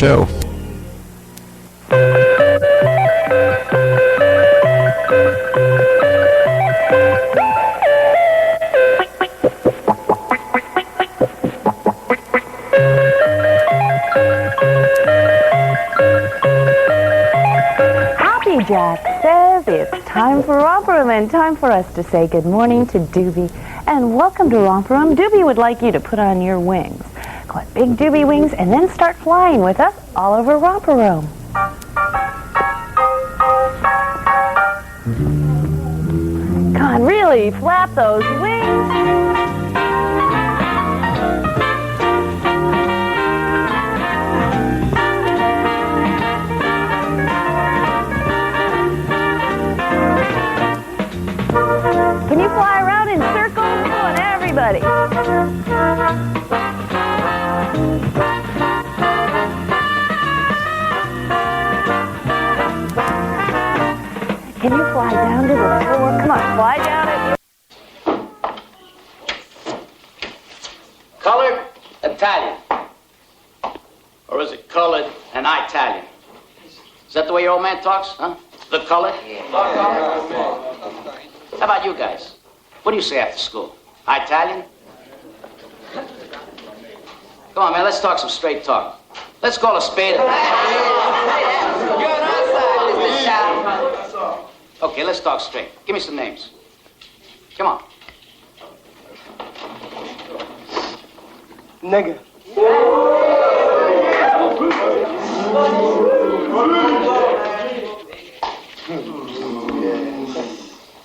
show. Happy Jack says it's time for Romper Room and time for us to say good morning to Doobie and welcome to Romper Room. Doobie would like you to put on your wings. Got big Doobie wings and then start flying with us all over Romper Room. Come on, really flap those wings. Can you fly around in circles? Come on, everybody. Can you fly down to the floor? Come on, fly down it. Colored Italian. Or is it colored and Italian? Is that the way your old man talks, huh? The colored? Yeah. How about you guys? What do you say after school? Italian? Come on, man, let's talk some straight talk. Let's call a spade. You're on our side, Mr. Shop. Okay, let's talk straight. Give me some names. Come on. Nigga.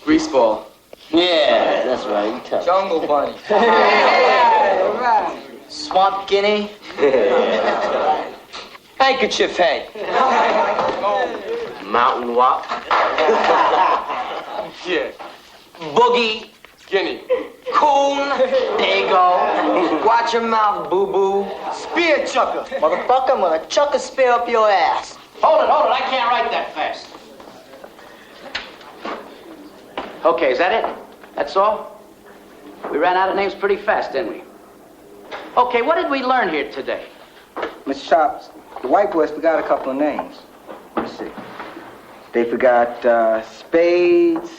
Greaseball. Yeah, that's right. Jungle bunny. Swamp guinea. Handkerchief head. Mountain wop. Yeah. Boogie. Guinea. Coon. Dago. Watch your mouth, boo-boo. Spear chucker. Motherfucker, I'm gonna chuck a spear up your ass. Hold it, I can't write that fast. Okay, is that it? That's all? We ran out of names pretty fast, didn't we? Okay, what did we learn here today? Mr. Chops, the white boys forgot a couple of names. Let's see. They forgot spades,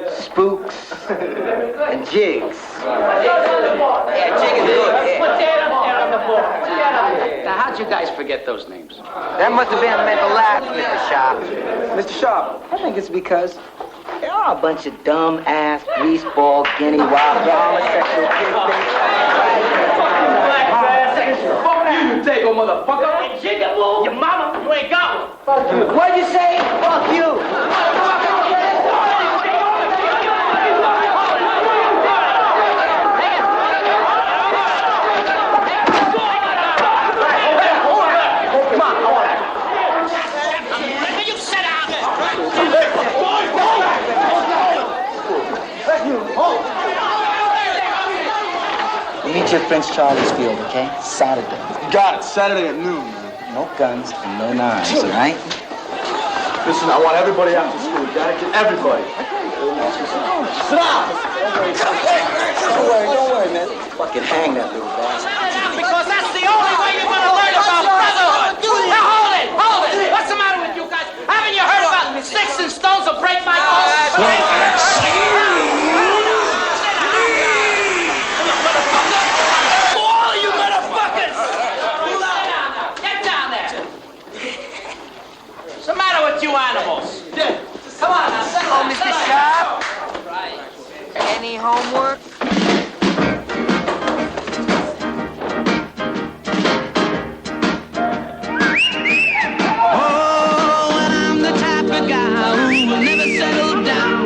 spooks, and jigs. Yeah, jig is good. Put that up there on the board. Now, how'd you guys forget those names? That must have been a mental lapse, Mr. Sharp. Mr. Sharp, I think it's because there are a bunch of dumb-ass, greaseball, guinea, wild, homosexual kids. Fuck you, you Dago, motherfucker. Hey, jigaboo. Your mama, you ain't got one. Fuck you. What'd you say? Fuck you. Meet you at Prince Charlie's Field, okay? Saturday. Got it. Saturday at noon, man. No guns and no knives, all right? Listen, I want everybody after school. You gotta get everybody. Sit down. Don't worry, man. Fucking hang that little bastard. Because that's the only way you're gonna learn about brotherhood. Now hold it. What's the matter with you guys? Haven't you heard about sticks and stones will break my bones? You animals. Come on now. Oh, Mr. Sharp. Any homework? Oh, and I'm the type of guy who will never settle down.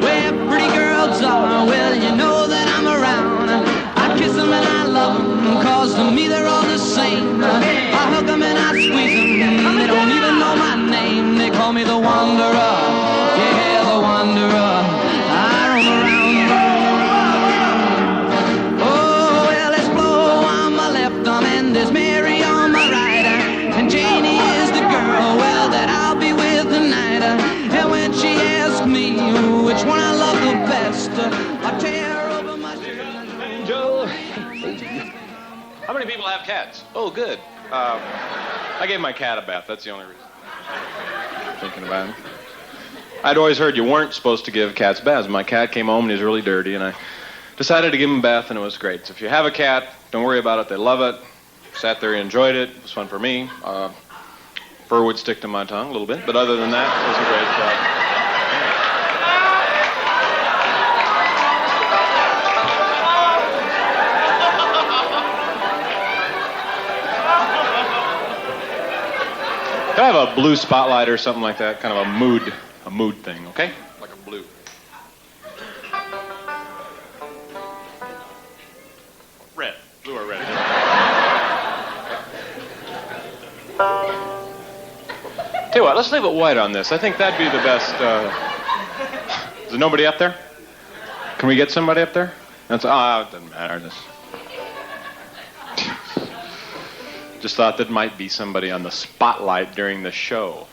Where pretty girls are, well, you know that I'm around. I kiss them and I love them, cause to me they're all the same. I hug them and I squeeze them, they don't even know my name. They call me the wanderer, yeah, the wanderer. I roam around. Oh, well, there's Flo on my left arm and there's Mary on my right. And Janie is the girl, well, that I'll be with tonight. And when she asks me which one I love the best, I tear over my shirt. Joe. How many people have cats? Oh, good. I gave my cat a bath. That's the only reason. Thinking about it. I'd always heard you weren't supposed to give cats baths. My cat came home and he was really dirty, and I decided to give him a bath, and it was great. So if you have a cat, don't worry about it. They love it. Sat there, enjoyed it. It was fun for me. Fur would stick to my tongue a little bit, but other than that, it was a great Can I have a blue spotlight or something like that? Kind of a mood thing, okay? Like a blue. Red. Blue or red. Tell you what, let's leave it white on this. I think that'd be the best. Is there nobody up there? Can we get somebody up there? It doesn't matter. Just thought that might be somebody on the spotlight during the show.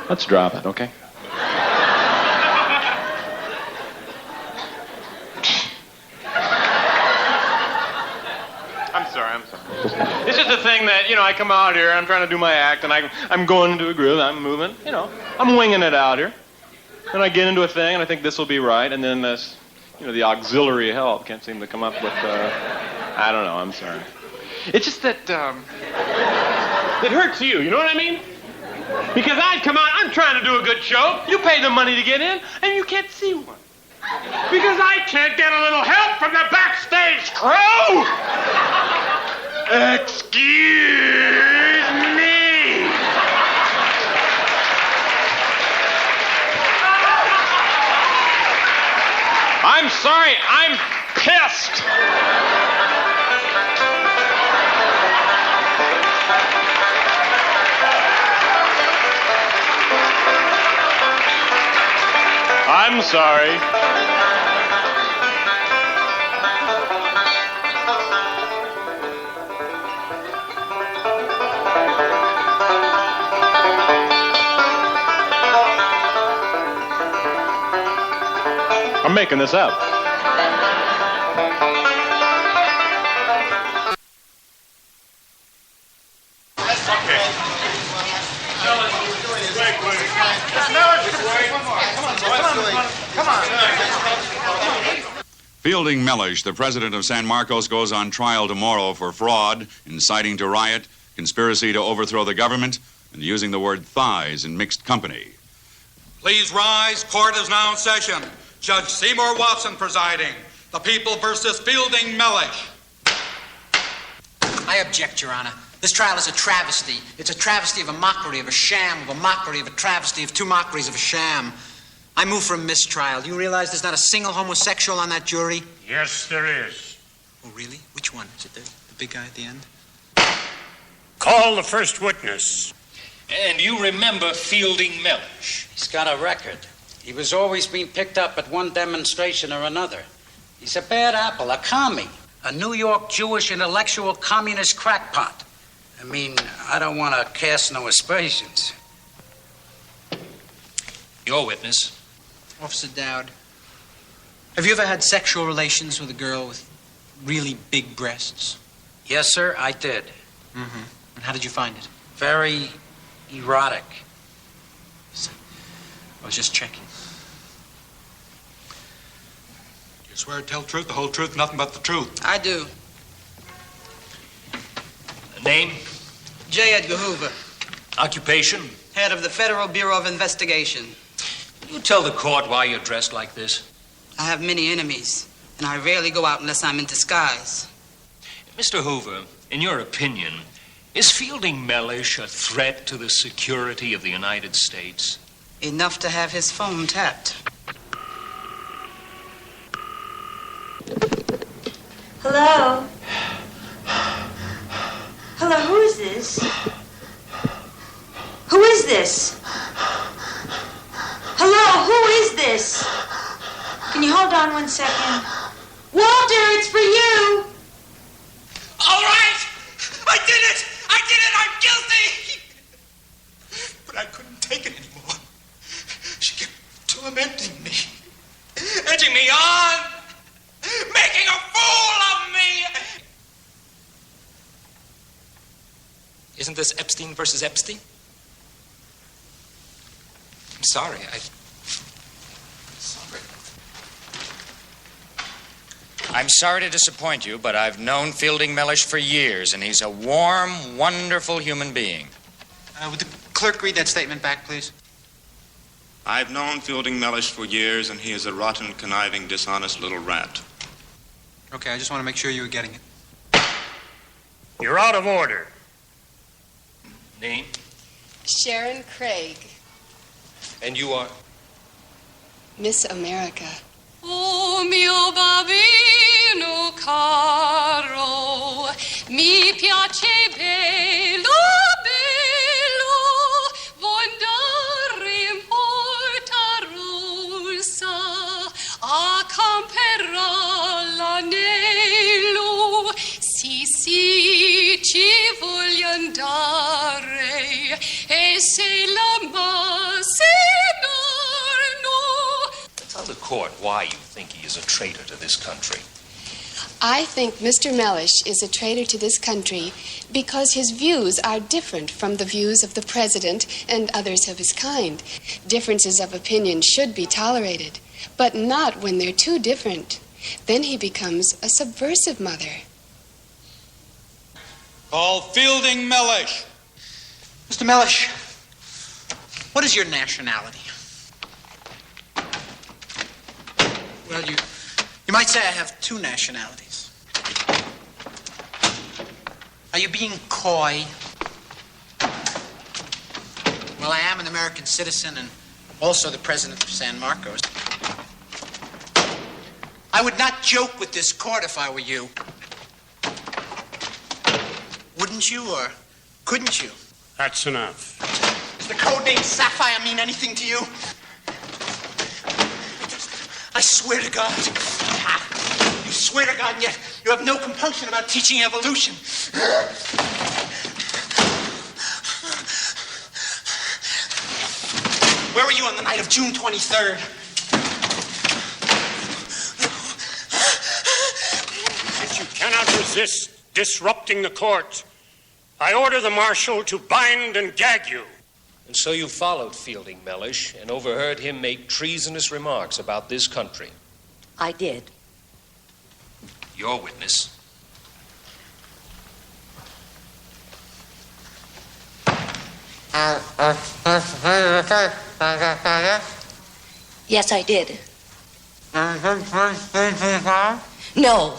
Let's drop it, okay? I'm sorry. This is the thing that, I come out here, I'm trying to do my act, and I'm going into a groove, I'm moving, I'm winging it out here. And I get into a thing, and I think this will be right, and then this, the auxiliary help can't seem to come up with, I don't know, I'm sorry. It's just that, it hurts you know what I mean? Because I'd come out, I'm trying to do a good show, you pay the money to get in, and you can't see one. Because I can't get a little help from the backstage crew! Excuse me! I'm sorry, I'm pissed! I'm sorry. I'm making this up. Fielding Mellish, the president of San Marcos, goes on trial tomorrow for fraud, inciting to riot, conspiracy to overthrow the government, and using the word thighs in mixed company. Please rise. Court is now in session. Judge Seymour Watson presiding. The people versus Fielding Mellish. I object, Your Honor. This trial is a travesty. It's a travesty of a mockery, of a sham, of a mockery, of a travesty, of two mockeries, of a sham. I move for a mistrial. You realize there's not a single homosexual on that jury? Yes, there is. Oh, really? Which one? Is it the big guy at the end? Call the first witness. And you remember Fielding Mellish? He's got a record. He was always being picked up at one demonstration or another. He's a bad apple, a commie. A New York Jewish intellectual communist crackpot. I mean, I don't want to cast no aspersions. Your witness. Officer Dowd, have you ever had sexual relations with a girl with really big breasts? Yes, sir, I did. Mm-hmm. And how did you find it? Very erotic. I was just checking. You swear to tell the truth, the whole truth, nothing but the truth. I do. Name? J. Edgar Hoover, Occupation? head of the Federal Bureau of Investigation. You tell the court why you're dressed like this. I have many enemies, and I rarely go out unless I'm in disguise. Mr. Hoover, in your opinion, is Fielding Mellish a threat to the security of the United States? Enough to have his phone tapped. Hello? Hello, who is this? Who is this? Hello, who is this? Can you hold on 1 second? Walter, it's for you! All right! I did it! I'm guilty! But I couldn't take it anymore. She kept tormenting me, edging me on, making a fool of me! Isn't this Epstein versus Epstein? I'm sorry. Sorry. I'm sorry to disappoint you, but I've known Fielding Mellish for years, and he's a warm, wonderful human being. Would the clerk read that statement back, please? I've known Fielding Mellish for years, and he is a rotten, conniving, dishonest little rat. Okay, I just want to make sure you were getting it. You're out of order. Name? Sharon Craig, And you are? Miss America. Oh mio bambino caro, mi piace bello, bello, vondare in Porta Rossa, a camperà l'anello, sì, ci voglio andare, e se l'ama se no. Tell the court why you think he is a traitor to this country. I think Mr. Mellish is a traitor to this country because his views are different from the views of the president and others of his kind. Differences of opinion should be tolerated, but not when they're too different. Then he becomes a subversive mother. Call Fielding Mellish. Mr. Mellish, what is your nationality? Well, you might say I have two nationalities. Are you being coy? Well, I am an American citizen and also the president of San Marcos. I would not joke with this court if I were you. Wouldn't you, or couldn't you? That's enough. Does the code name Sapphire mean anything to you? I swear to God. You swear to God, and yet you have no compunction about teaching evolution. Where were you on the night of June 23rd? Since you cannot resist disrupting the court, I order the marshal to bind and gag you. And so you followed Fielding Mellish and overheard him make treasonous remarks about this country. I did. Your witness. Yes, I did. No.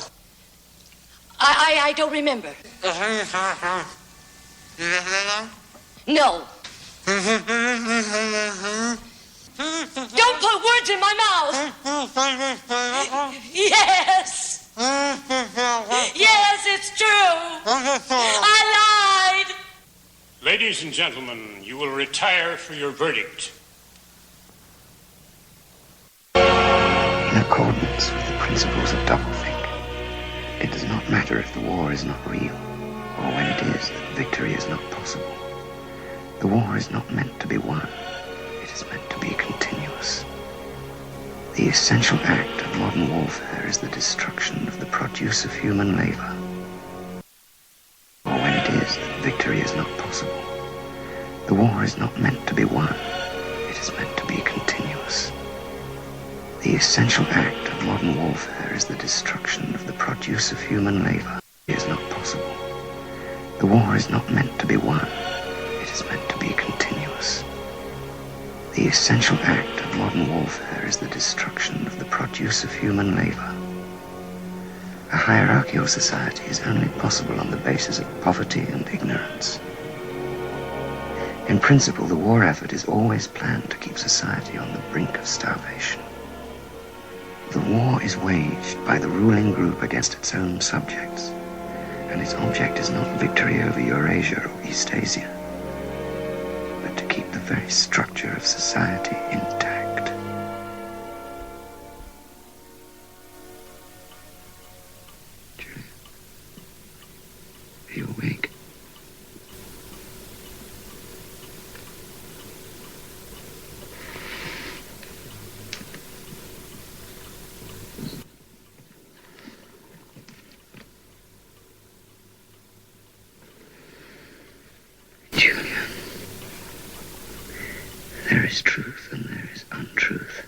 I don't remember. No. Don't put words in my mouth. Yes. Yes, it's true. I lied. Ladies and gentlemen, you will retire for your verdict. In accordance with the principles of doublethink, it does not matter if the war is not real, or when it is, that victory is not possible. The war is not meant to be won. It is meant to be continuous. The essential act of modern warfare is the destruction of the produce of human labor. Or when it is, that victory is not possible. The war is not meant to be won. It is meant to be continuous. The essential act of modern warfare is the destruction of the produce of human labor. It is not possible. The war is not meant to be won. It is meant to be continuous. The essential act of modern warfare is the destruction of the produce of human labor. A hierarchical society is only possible on the basis of poverty and ignorance. In principle, the war effort is always planned to keep society on the brink of starvation. The war is waged by the ruling group against its own subjects, and its object is not victory over Eurasia or Eastasia, but to keep the very structure of society intact. Julia, are you awake? There is truth and there is untruth.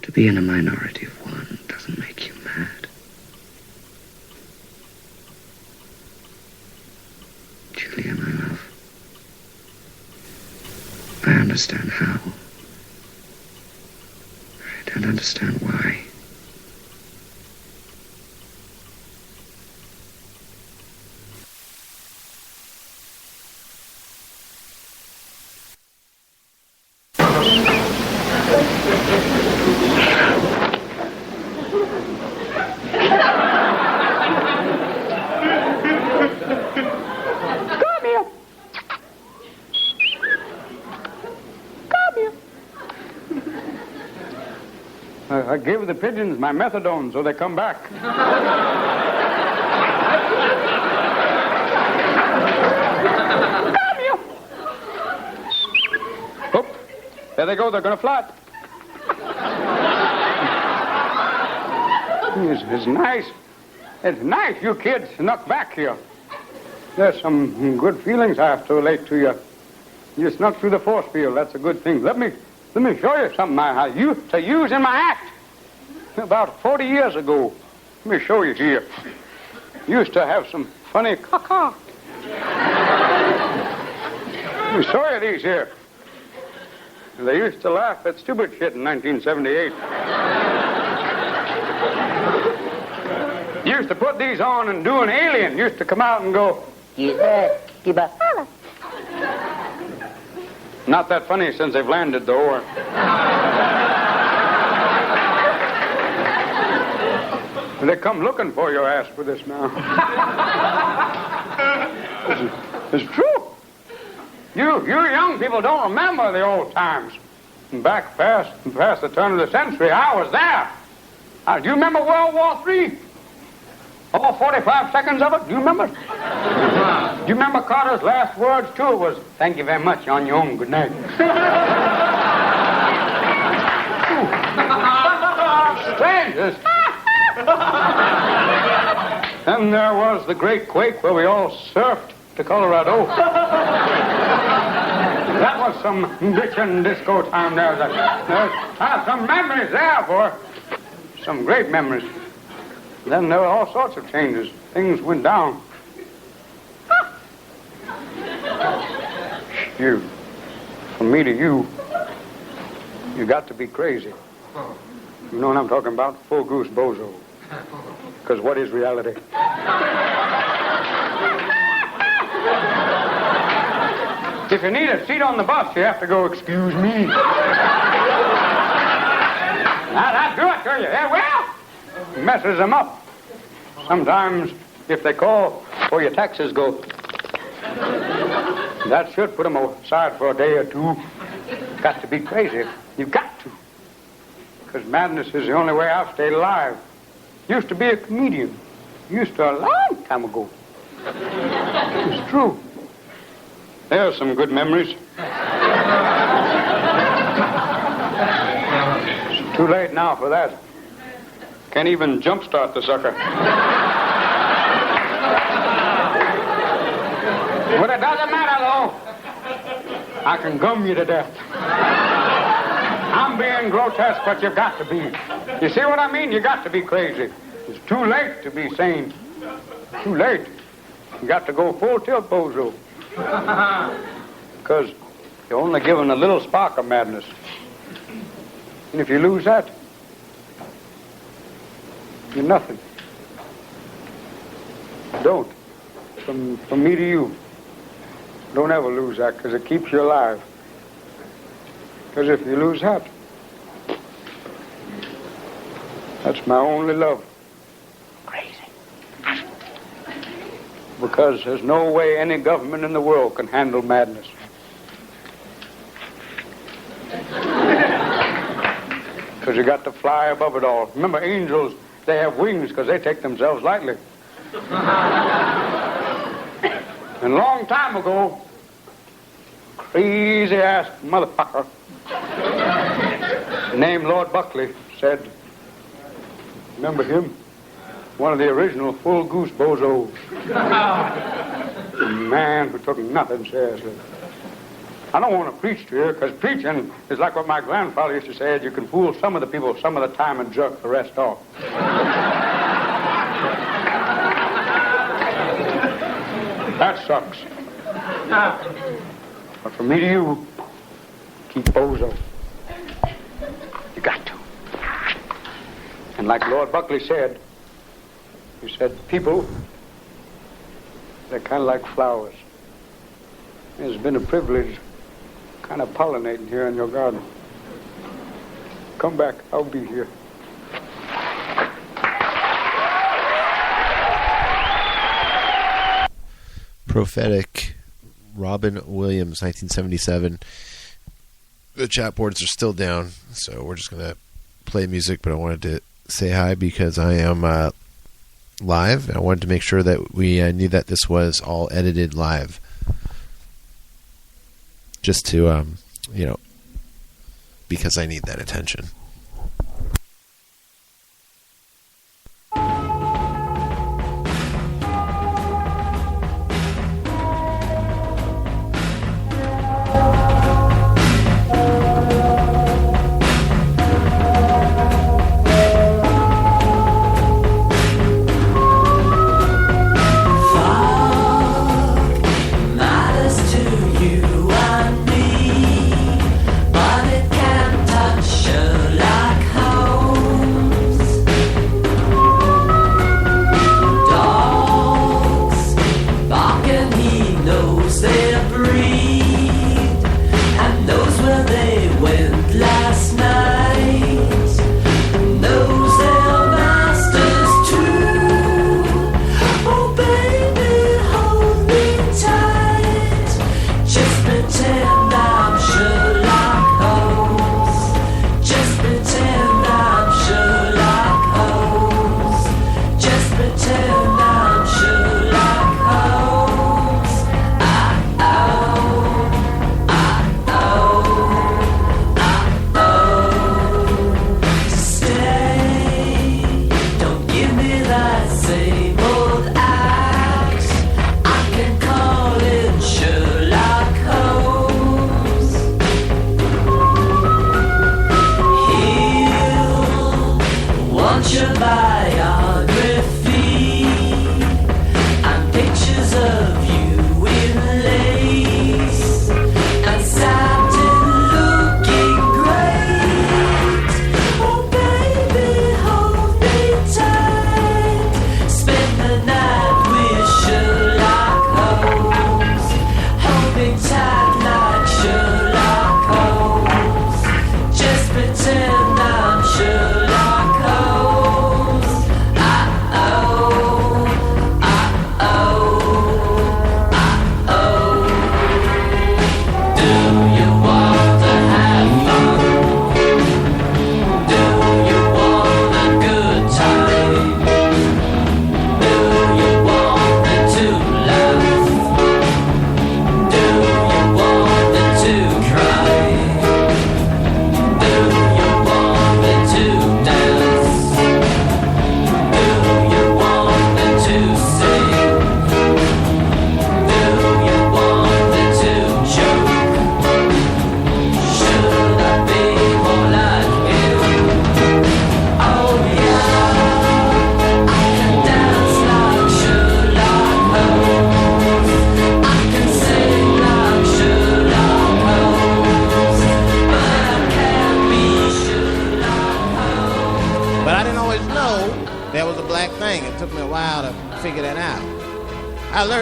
To be in a minority of one doesn't make you mad. Julia, my love, I understand how. I don't understand why. I gave the pigeons my methadone so they come back. Come here. Oop. There they go. They're going to fly. It's nice. It's nice you kids snuck back here. There's some good feelings I have to relate to you. You snuck through the force field. That's a good thing. Let me show you something I used to use in my act about 40 years ago. Let me show you here. Used to have some funny caca. Let me show you these here. They used to laugh at stupid shit in 1978. Used to put these on and do an alien. Used to come out and go, not that funny since they've landed, though. Or... They come looking for your ass for this now. It's true. You young people don't remember the old times. Back past the turn of the century, I was there. Do you remember World War III? All 45 seconds of it? Do you remember? Do you remember Carter's last words, too? It was, "Thank you very much, on your own. Good night." Strangers. Then there was the great quake where we all surfed to Colorado. That was some bitchin' disco time there. There's some memories there, boy. Some great memories. Then there were all sorts of changes. Things went down. You, from me to you, you got to be crazy. You know what I'm talking about? Full goose bozo. Because what is reality? If you need a seat on the bus, you have to go, "Excuse me." That'll do it to you. Yeah, well, messes them up. Sometimes, if they call for your taxes, go. That should put them aside for a day or two. Got to be crazy. You've got to. Because madness is the only way I've stayed alive. Used to be a comedian. Used to a long time ago. It's true. There's some good memories. It's too late now for that. Can't even jumpstart the sucker. But it doesn't matter, though. I can gum you to death. I'm being grotesque, but you've got to be. You see what I mean? You got to be crazy. It's too late to be sane. Too late. You got to go full tilt, bozo. Because you're only given a little spark of madness. And if you lose that, you're nothing. Don't. From me to you. Don't ever lose that, because it keeps you alive. Because if you lose that, that's my only love. Crazy. Because there's no way any government in the world can handle madness. Because you got to fly above it all. Remember, angels, they have wings because they take themselves lightly. And a long time ago, crazy-ass motherfucker named Lord Buckley said, remember him? One of the original full goose bozos. A man who took nothing seriously. I don't want to preach to you, because preaching is like what my grandfather used to say, you can fool some of the people some of the time and jerk the rest off. That sucks. But from me to you, keep bozo. You got to. And like Lord Buckley said, he said, people, they're kind of like flowers. It's been a privilege kind of pollinating here in your garden. Come back, I'll be here. Prophetic, Robin Williams, 1977. The chat boards are still down, so we're just going to play music, but I wanted to say hi because I am live. I wanted to make sure that we knew that this was all edited live. Just to, because I need that attention.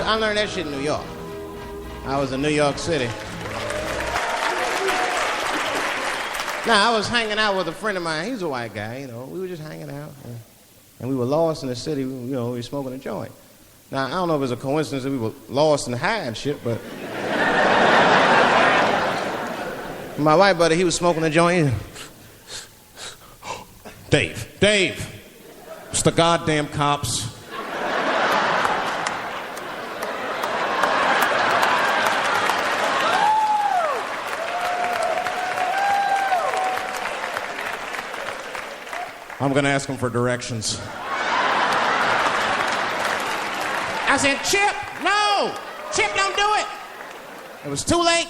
I learned that shit in New York. I was in New York City. Now, I was hanging out with a friend of mine. He's a white guy, We were just hanging out. And we were lost in the city, we were smoking a joint. Now, I don't know if it's a coincidence that we were lost in the high and shit, but... my white buddy, he was smoking a joint. Dave, it's the goddamn cops. I'm going to ask him for directions. I said, Chip, no! Chip, don't do it! It was too late.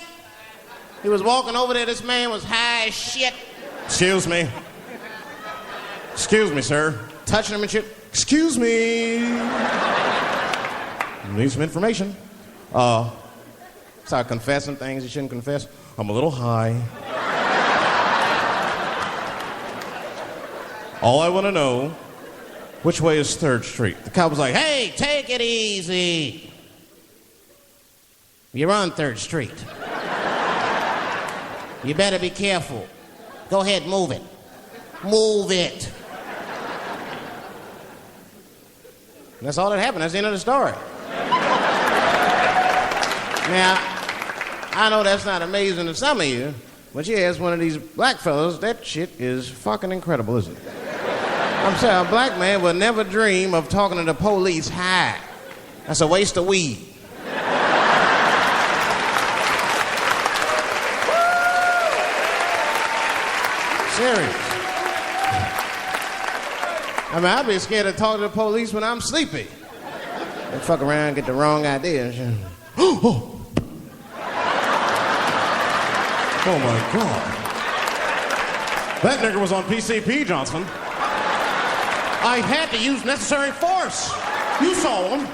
He was walking over there. This man was high as shit. Excuse me. Excuse me, sir. Touching him and shit. Excuse me. Need some information. Start confessing things you shouldn't confess. I'm a little high. All I want to know, which way is 3rd Street? The cop was like, hey, take it easy. You're on 3rd Street. You better be careful. Go ahead, move it. Move it. And that's all that happened. That's the end of the story. Now, I know that's not amazing to some of you, but you ask one of these black fellas, that shit is fucking incredible, isn't it? I'm saying a black man would never dream of talking to the police high. That's a waste of weed. Serious. I mean, I'd be scared to talk to the police when I'm sleepy. They fuck around and get the wrong idea and shit. Oh my God. That nigger was on PCP, Johnson. I had to use necessary force. You saw him.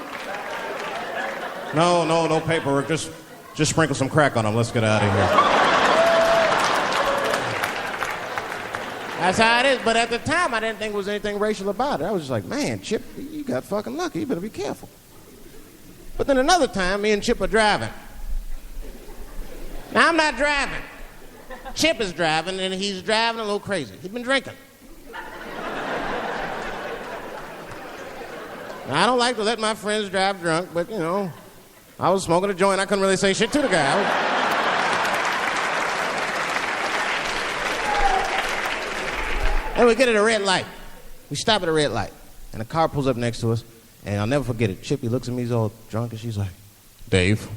No paperwork. Just sprinkle some crack on him. Let's get out of here. That's how it is. But at the time, I didn't think there was anything racial about it. I was just like, man, Chip, you got fucking lucky. You better be careful. But then another time, me and Chip are driving. Now, I'm not driving. Chip is driving, and he's driving a little crazy. He's been drinking. Now, I don't like to let my friends drive drunk, but, you know, I was smoking a joint. I couldn't really say shit to the guy. And we get at a red light. We stop at a red light, and a car pulls up next to us, and I'll never forget it. Chippy looks at me, he's all drunk, and she's like, Dave,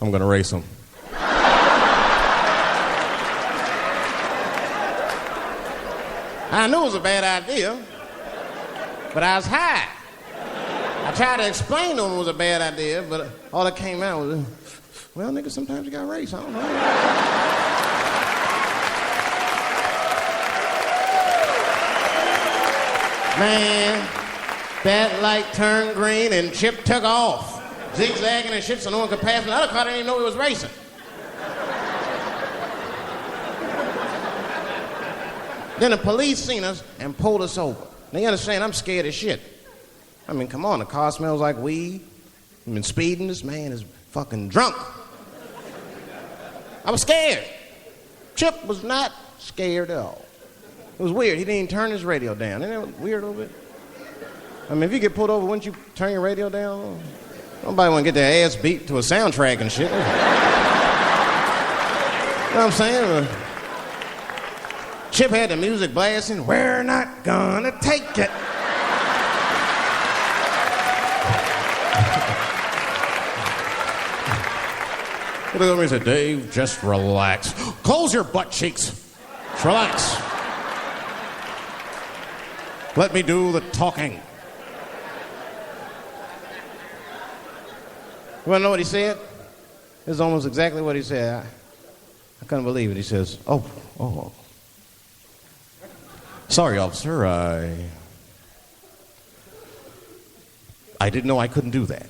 I'm going to race him. I knew it was a bad idea, but I was high. I tried to explain to him it was a bad idea, but all that came out was, well, nigga, sometimes you got to race. I don't know. Man, that light turned green and Chip took off, zigzagging and shit so no one could pass me. The other car didn't even know he was racing. Then the police seen us and pulled us over. Now you understand, I'm scared as shit. I mean, come on, the car smells like weed. I've been speeding, this man is fucking drunk. I was scared. Chip was not scared at all. It was weird. He didn't even turn his radio down. Isn't that weird a little bit? I mean, if you get pulled over, wouldn't you turn your radio down? Nobody want to get their ass beat to a soundtrack and shit. You know what I'm saying? Chip had the music blasting. We're not gonna take it. He looked at me and said, Dave, just relax. Close your butt cheeks. Just relax. Let me do the talking. You want to know what he said? This is almost exactly what he said. I couldn't believe it. He says, oh. Sorry, officer, I didn't know I couldn't do that.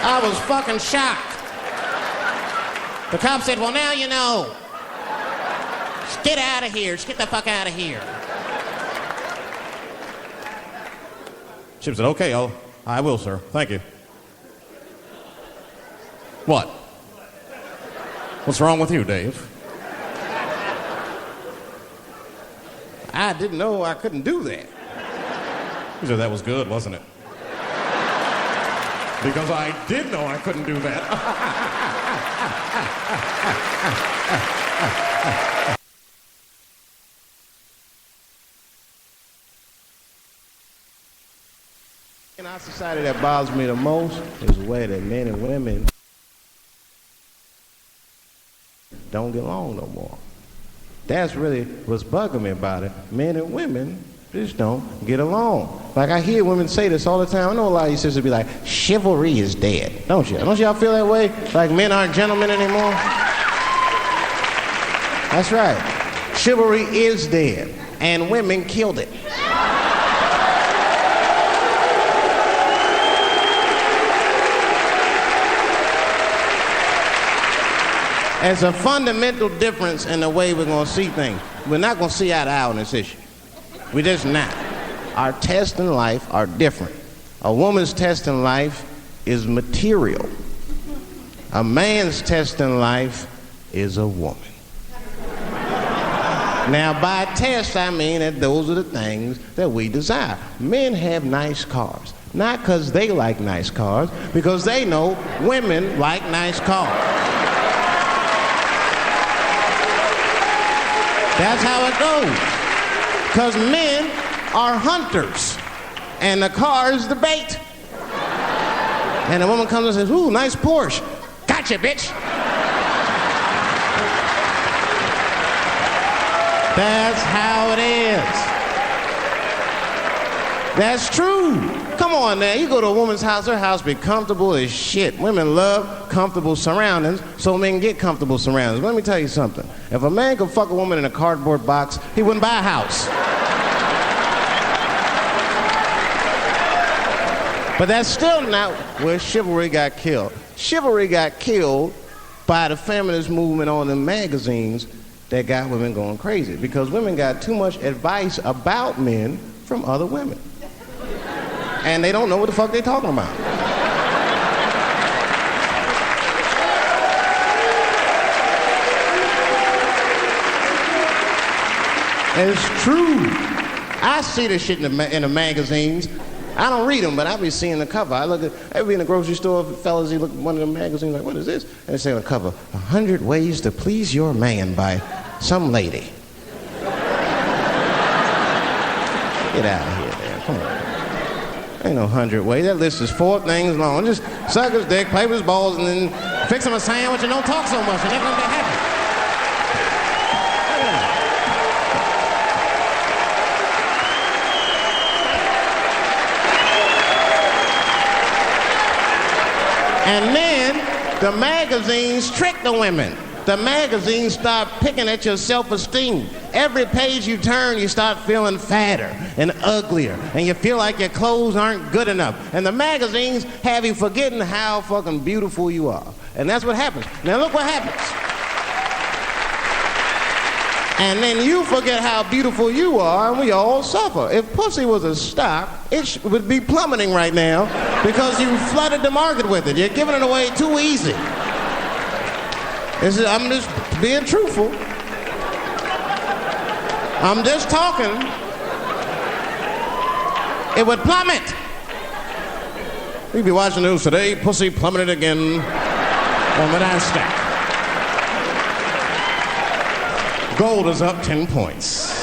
I was fucking shocked. The cop said, well, now you know. Just get out of here. Just get the fuck out of here. Chip said, okay, I will, sir. Thank you. What? What's wrong with you, Dave? I didn't know I couldn't do that. He said, that was good, wasn't it? Because I did know I couldn't do that. In our society, that bothers me the most is the way that men and women don't get along no more. That's really what's bugging me about it. Men and women just don't get along. Like I hear women say this all the time. I know a lot of you sisters be like, chivalry is dead. Don't you? Don't y'all feel that way? Like men aren't gentlemen anymore? That's right. Chivalry is dead. And women killed it. There's a fundamental difference in the way we're going to see things. We're not going to see eye to eye on this issue. We're just not. Our tests in life are different. A woman's test in life is material. A man's test in life is a woman. Now, by test, I mean that those are the things that we desire. Men have nice cars. Not because they like nice cars, because they know women like nice cars. That's how it goes. Because men are hunters, and the car is the bait. And a woman comes and says, ooh, nice Porsche. Gotcha, bitch. That's how it is. That's true. Come on now, you go to a woman's house, her house be comfortable as shit. Women love comfortable surroundings, so men get comfortable surroundings. Let me tell you something. If a man could fuck a woman in a cardboard box, he wouldn't buy a house. But that's still not where chivalry got killed. Chivalry got killed by the feminist movement on the magazines that got women going crazy, because women got too much advice about men from other women. And they don't know what the fuck they're talking about. It's true. I see this shit in the magazines. I don't read them, but I be seeing the cover. I be in the grocery store, fellas, you look at one of the magazines like, what is this? And they say on the cover, 100 Ways to Please Your Man by some lady. Get out of here, man. Come on. Ain't no 100 ways. That list is 4 things long. Just suck his dick, play with his balls, and then fix him a sandwich and don't talk so much. And they're gonna be happy. And then the magazines trick the women. The magazines start picking at your self-esteem. Every page you turn, you start feeling fatter and uglier, and you feel like your clothes aren't good enough. And the magazines have you forgetting how fucking beautiful you are. And that's what happens. Now look what happens. And then you forget how beautiful you are, and we all suffer. If pussy was a stock, it would be plummeting right now because you flooded the market with it. You're giving it away too easy. I'm just being truthful. I'm just talking. It would plummet. We'd be watching the news today. Pussy plummeted again on the NASDAQ. Gold is up 10 points.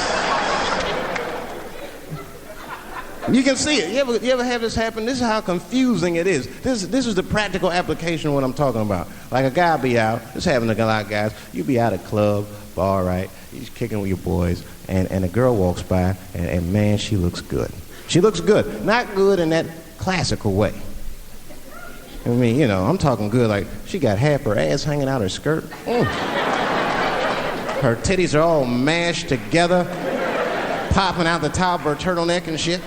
You can see it. You ever have this happen? This is how confusing it is. This is the practical application of what I'm talking about. Like a guy be out, this happens to a lot of guys. You be out at a club, bar, right? You're kicking with your boys, and a girl walks by, and man, she looks good. She looks good. Not good in that classical way. I mean, you know, I'm talking good like she got half her ass hanging out her skirt. Her titties are all mashed together, popping out the top of her turtleneck and shit.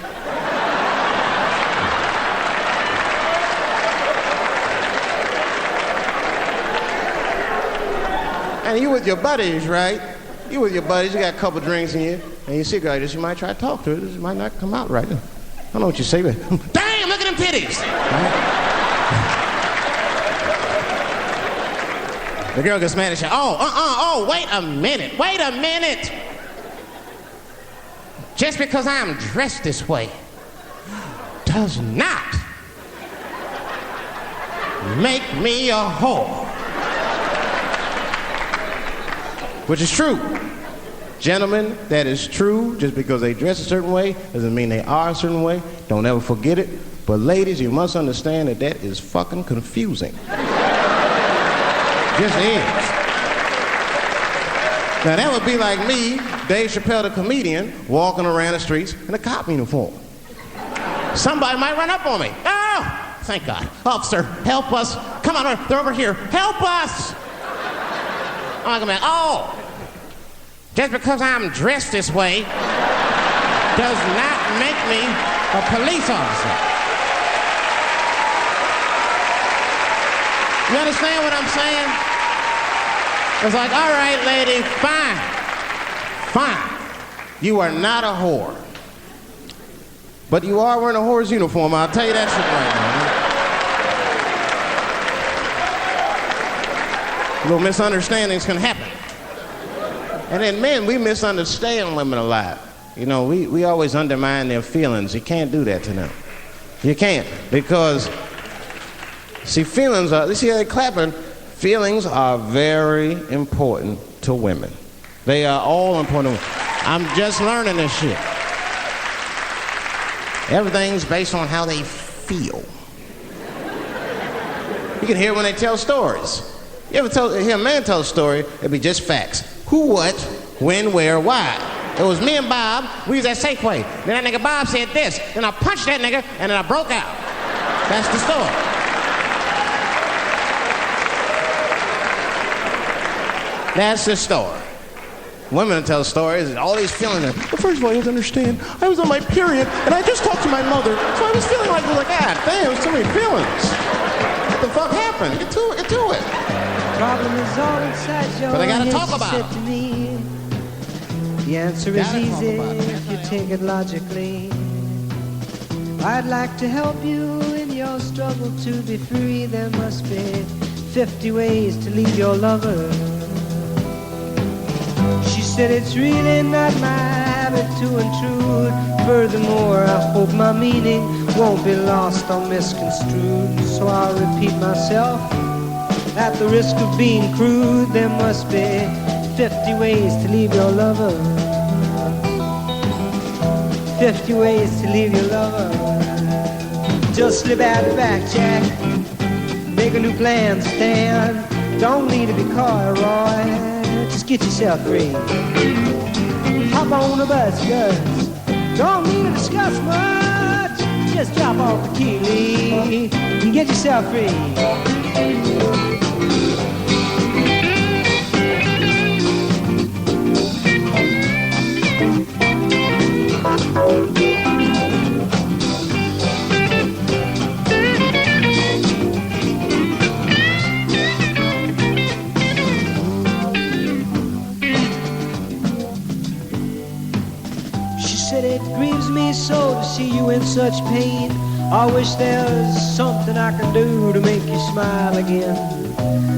And you with your buddies, right? You with your buddies, you got a couple drinks in you, and you see a girl like this, you might try to talk to her. This might not come out right. I don't know what you say, but damn, look at them titties! Right? The girl gets mad and says, wait a minute. Just because I'm dressed this way does not make me a whore. Which is true. Gentlemen, that is true. Just because they dress a certain way doesn't mean they are a certain way. Don't ever forget it. But ladies, you must understand that that is fucking confusing. Just is. Now that would be like me, Dave Chappelle the comedian, walking around the streets in a cop uniform. Somebody might run up on me. Oh, thank God. Officer, help us. Come on, they're over here. Help us. I'm like, oh, just because I'm dressed this way does not make me a police officer. You understand what I'm saying? It's like, all right, lady, fine. You are not a whore. But you are wearing a whore's uniform, I'll tell you that shit right now. Little misunderstandings can happen. And then men, we misunderstand women a lot. You know, we always undermine their feelings. You can't do that to them. You can't, because, see, feelings are, you see how they're clapping? Feelings are very important to women. They are all important. I'm just learning this shit. Everything's based on how they feel. You can hear when they tell stories. You ever hear a man tell a story, it'd be just facts. Who, what, when, where, why. It was me and Bob, we was at Safeway. Then that nigga Bob said this, then I punched that nigga, and then I broke out. That's the story. That's the story. Women tell stories, all these feelings. Well, first of all, you have to understand, I was on my period, and I just talked to my mother, so I was feeling like, God damn, there's too many feelings. What the fuck happened? Get to it. Problem is all inside your But I gotta head, talk she about said it. to me. The answer is easy if you take it logically. I'd like to help you in your struggle to be free. There must be 50 ways to leave your lover. She said it's really not my habit to intrude. Furthermore, I hope my meaning won't be lost or misconstrued. So I'll repeat myself. At the risk of being crude, there must be 50 ways to leave your lover. 50 ways to leave your lover. Just slip out the back, Jack. Make a new plan, Stan. Don't need to be coy, Roy. Just get yourself free. Hop on the bus, Gus. Don't need to discuss much. Just drop off the key, Lee, and get yourself free. She said it grieves me so to see you in such pain. I wish there was something I can do to make you smile again.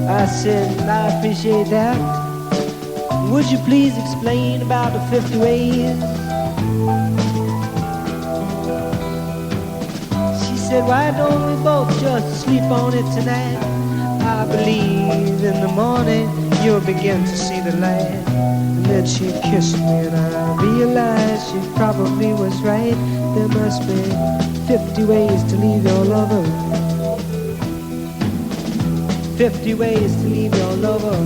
I said, I appreciate that. Would you please explain about the 50 ways? She said, why don't we both just sleep on it tonight? I believe in the morning you'll begin to see the light. And then she kissed me and I realized she probably was right. There must be 50 ways to leave your lover. 50 ways to leave your lover.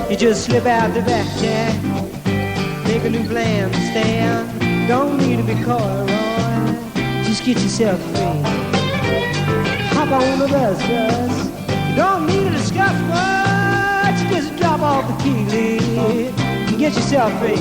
You just slip out the back, Jack. Make a new plan, Stan. Don't need to be coy, Roy. Just get yourself free. Hop on the bus, Gus. You don't need to discuss much. Just drop off the key, Lee, and get yourself free.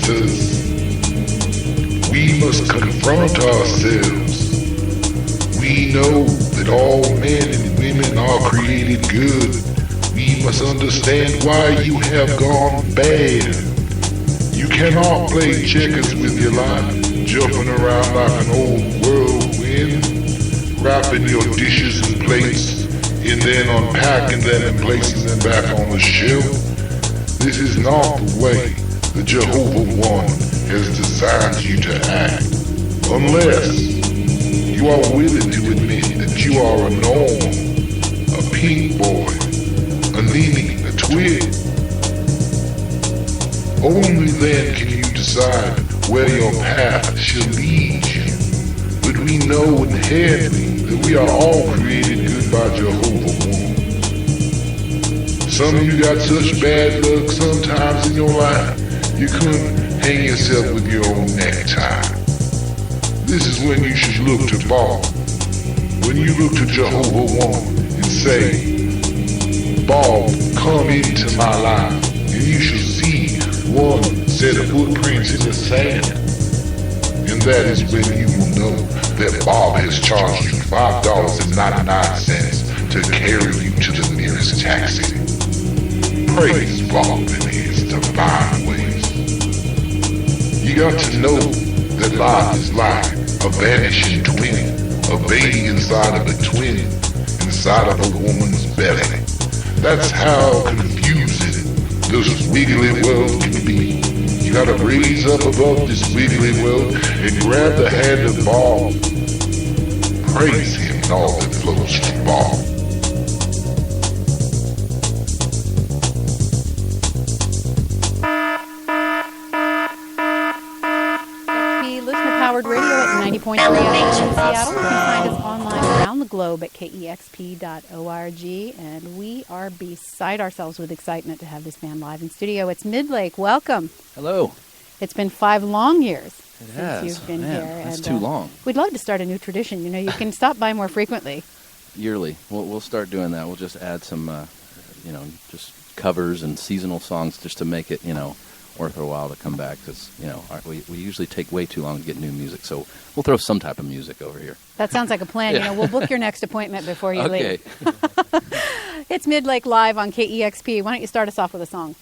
sisters, we must confront ourselves. We know that all men and women are created good. We must understand why you have gone bad. You cannot play checkers with your life, jumping around like an old whirlwind, wrapping your dishes and plates, and then unpacking them and placing them back on the shelf. This is not the way the Jehovah One has designed you to act, unless you are willing to admit that you are a norm, a pink boy, a nene, a twig. Only then can you decide where your path shall lead you. But we know inherently that we are all created good by Jehovah One. Some of you got such bad luck sometimes in your life, you couldn't hang yourself with your own necktie. This is when you should look to Bob. When you look to Jehovah One and say, Bob, come into my life, and you shall see one set of footprints in the sand. And that is when you will know that Bob has charged you $5.99 to carry you to the nearest taxi. Praise Bob in his divine ways. You got to know that life is like a vanishing twin, a baby inside of a twin, inside of a woman's belly. That's how confusing this wiggly world can be. You gotta raise up above this wiggly world and grab the hand of Bob. Praise him and all that flows from Bob. Listen to Powered Radio at 90.3 FM in Seattle. You can find us online around the globe at kexp.org. And we are beside ourselves with excitement to have this band live in studio. It's Midlake. Welcome. Hello. It's been 5 long years has. since you've been Man, here. That's too long. We'd love to start a new tradition. You know, you can stop by more frequently. Yearly. We'll start doing that. We'll just add some, just covers and seasonal songs just to make it, worth a while to come back, because we usually take way too long to get new music, so we'll throw some type of music over here. That sounds like a plan. Yeah. We'll book your next appointment before you Okay. leave. It's Midlake Live on KEXP. Why don't you start us off with a song?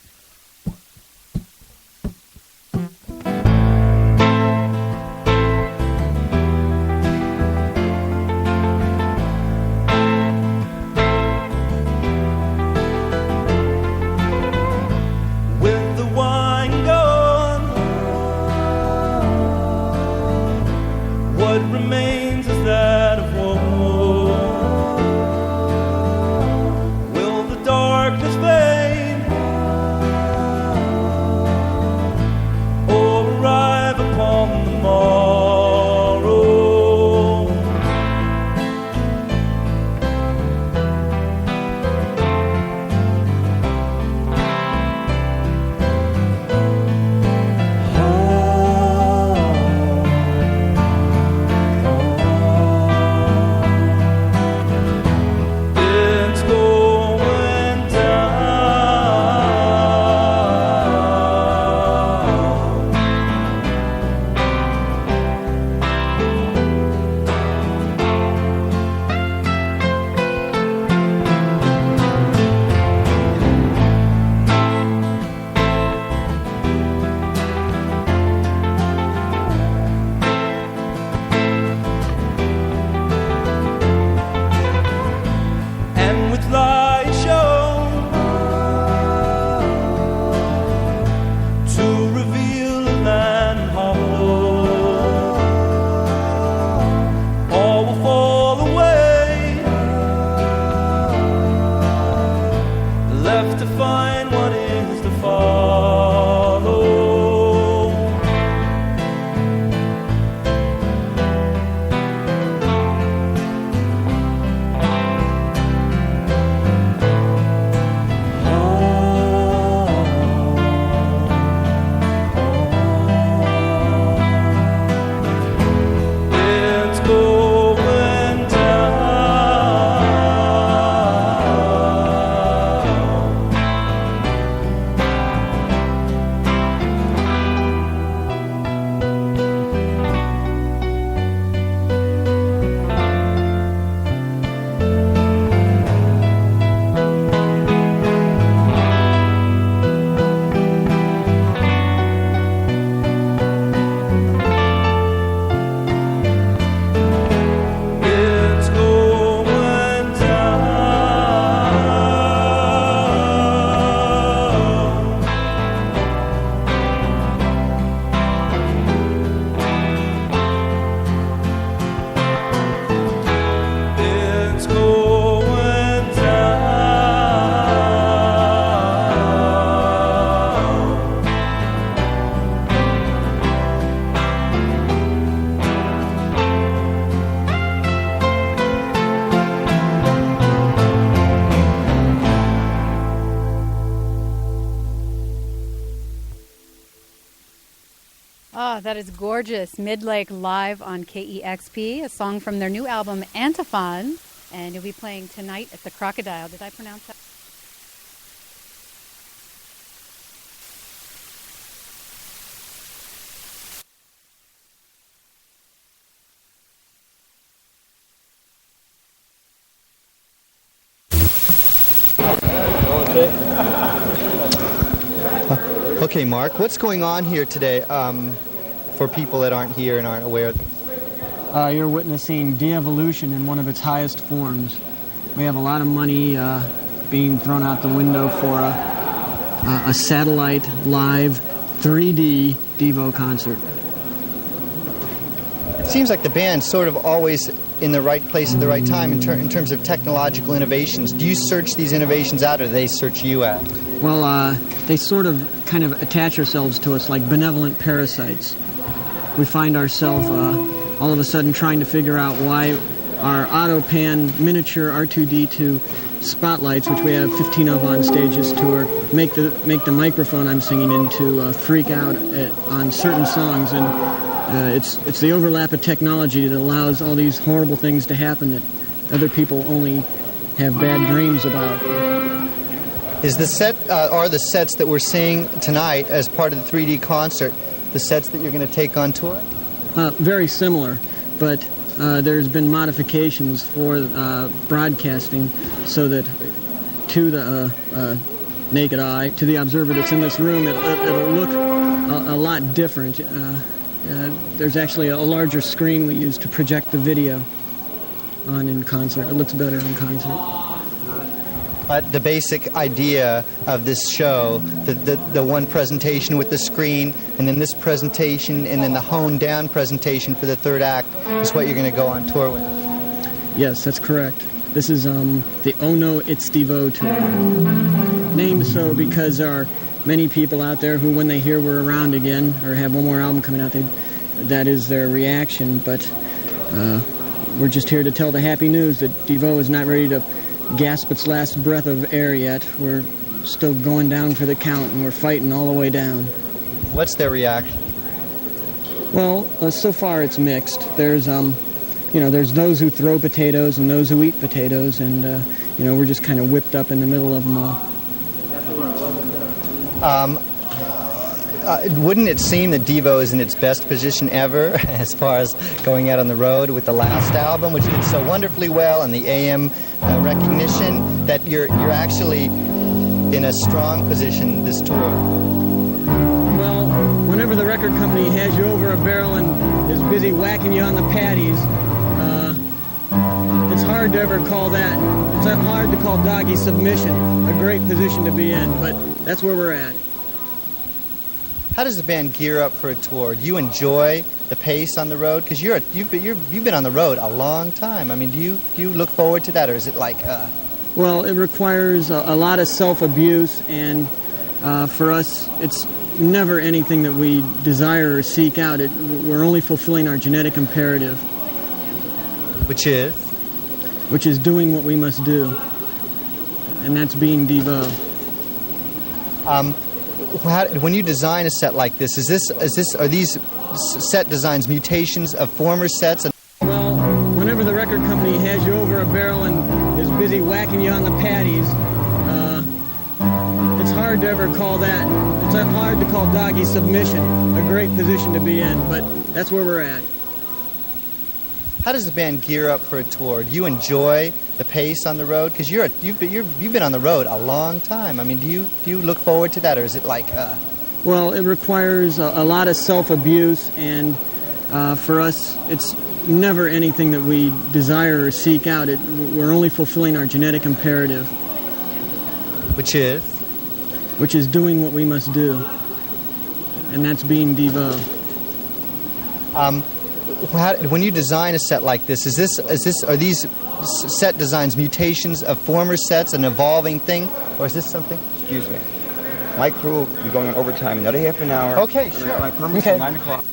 Will the darkness fade? Oh, that is gorgeous. Midlake live on KEXP, a song from their new album Antiphon, and you'll be playing tonight at the Crocodile. Did I pronounce that? Okay, Mark, what's going on here today for people that aren't here and aren't aware? You're witnessing de-evolution in one of its highest forms. We have a lot of money being thrown out the window for a satellite live 3D Devo concert. It seems like the band's sort of always in the right place at the right time in terms of technological innovations. Do you search these innovations out, or do they search you out? Well, they sort of kind of attach ourselves to us like benevolent parasites. We find ourselves all of a sudden trying to figure out why our auto-pan miniature R2-D2 spotlights, which we have 15 of on stages tour, make the microphone I'm singing into freak out on certain songs, and it's the overlap of technology that allows all these horrible things to happen that other people only have bad dreams about. Is the set are the sets that we're seeing tonight as part of the 3D concert the sets that you're going to take on tour? Very similar, but there's been modifications for broadcasting so that to the naked eye, to the observer that's in this room, it'll look a lot different. There's actually a larger screen we use to project the video on in concert. It looks better in concert. But the basic idea of this show, the one presentation with the screen, and then this presentation, and then the honed down presentation for the third act is what you're going to go on tour with. Yes, that's correct. This is the Oh No, It's Devo tour. Named so because there are many people out there who, when they hear we're around again or have one more album coming out, that is their reaction. But we're just here to tell the happy news that Devo is not ready to gasp its last breath of air yet. We're still going down for the count, and we're fighting all the way down. What's their reaction? Well, so far it's mixed. There's there's those who throw potatoes and those who eat potatoes, and we're just kind of whipped up in the middle of them all. Wouldn't it seem that Devo is in its best position ever as far as going out on the road with the last album, which did so wonderfully well, and the AM recognition, that you're actually in a strong position this tour? Well, whenever the record company has you over a barrel and is busy whacking you on the patties, it's hard to ever call that. It's hard to call doggy submission a great position to be in, but that's where we're at. How does the band gear up for a tour? Do you enjoy the pace on the road? Because you've been on the road a long time. I mean, do you look forward to that, or is it like? Well, it requires a lot of self-abuse, and for us, it's never anything that we desire or seek out. We're only fulfilling our genetic imperative, which is doing what we must do, and that's being Devo. When you design a set like this, are these set designs mutations of former sets? Well, whenever the record company has you over a barrel and is busy whacking you on the patties, it's hard to ever call that. It's hard to call doggy submission a great position to be in, but that's where we're at. How does the band gear up for a tour? Do you enjoy the pace on the road? Because you've been on the road a long time. I mean, do you look forward to that, or is it like? Well, it requires a lot of self-abuse, and for us, it's never anything that we desire or seek out. We're only fulfilling our genetic imperative, which is doing what we must do, and that's being Devo. When you design a set like this, are these set designs mutations of former sets, an evolving thing, or is this something? Excuse me. My crew will be going on overtime another half an hour. Okay, sure. My permit's at 9 o'clock.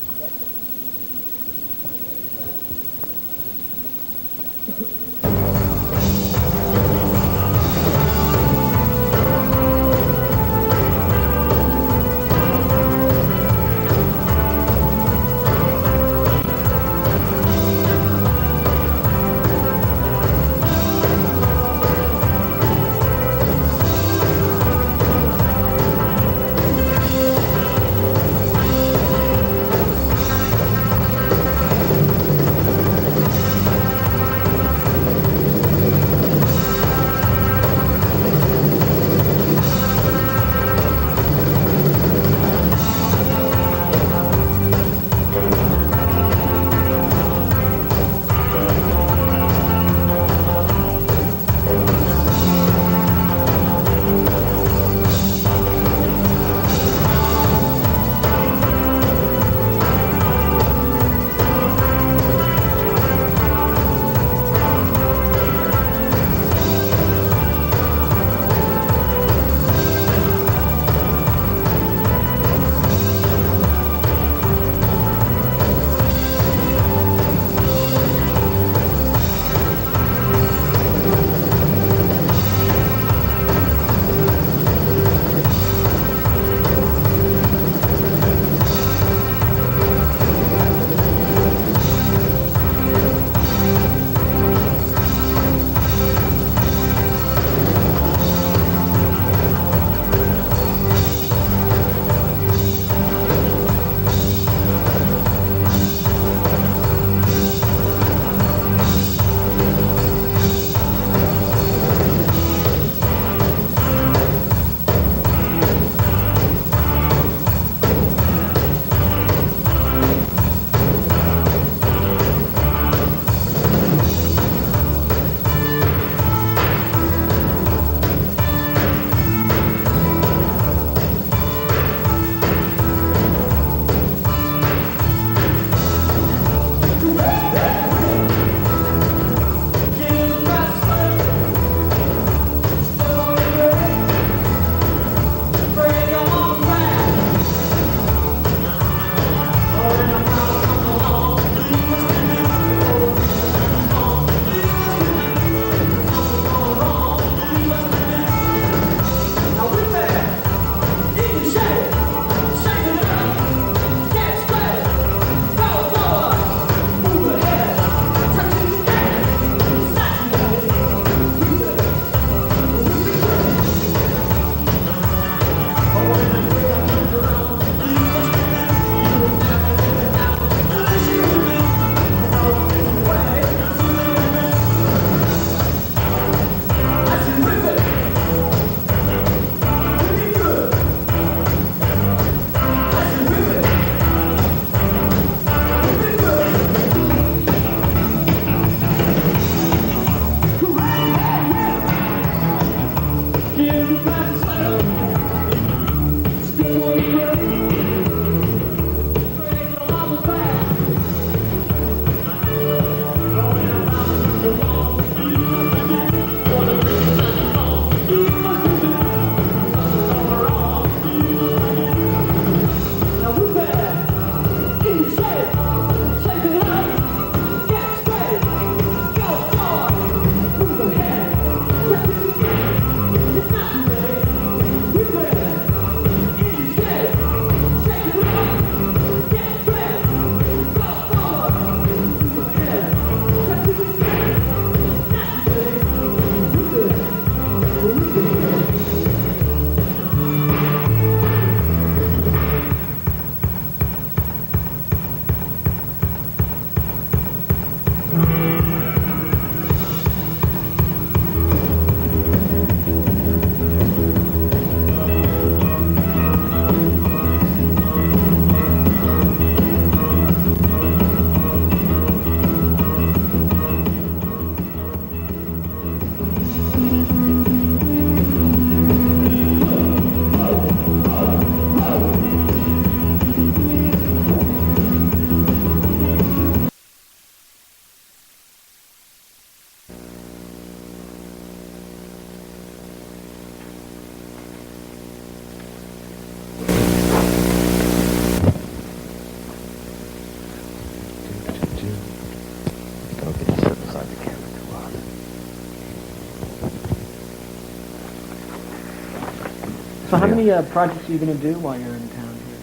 So how Yeah. many projects are you going to do while you're in town here?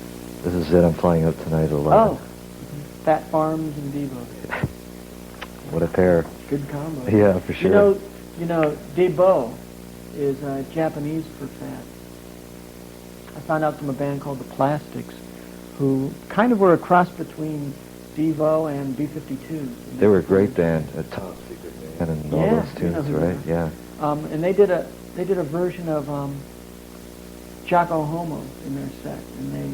This is it. I'm flying out tonight at 11. Oh, Fat Farms and Devo. What a pair. Good combo. Yeah, for sure. You know, Devo is Japanese for fat. I found out from a band called the Plastics, who kind of were a cross between Devo and B-52s. They were a great band, a top secret band, and all Yeah, those you know tunes, who right? they are. Yeah. And they did a version of Jocko Homo in their set, and they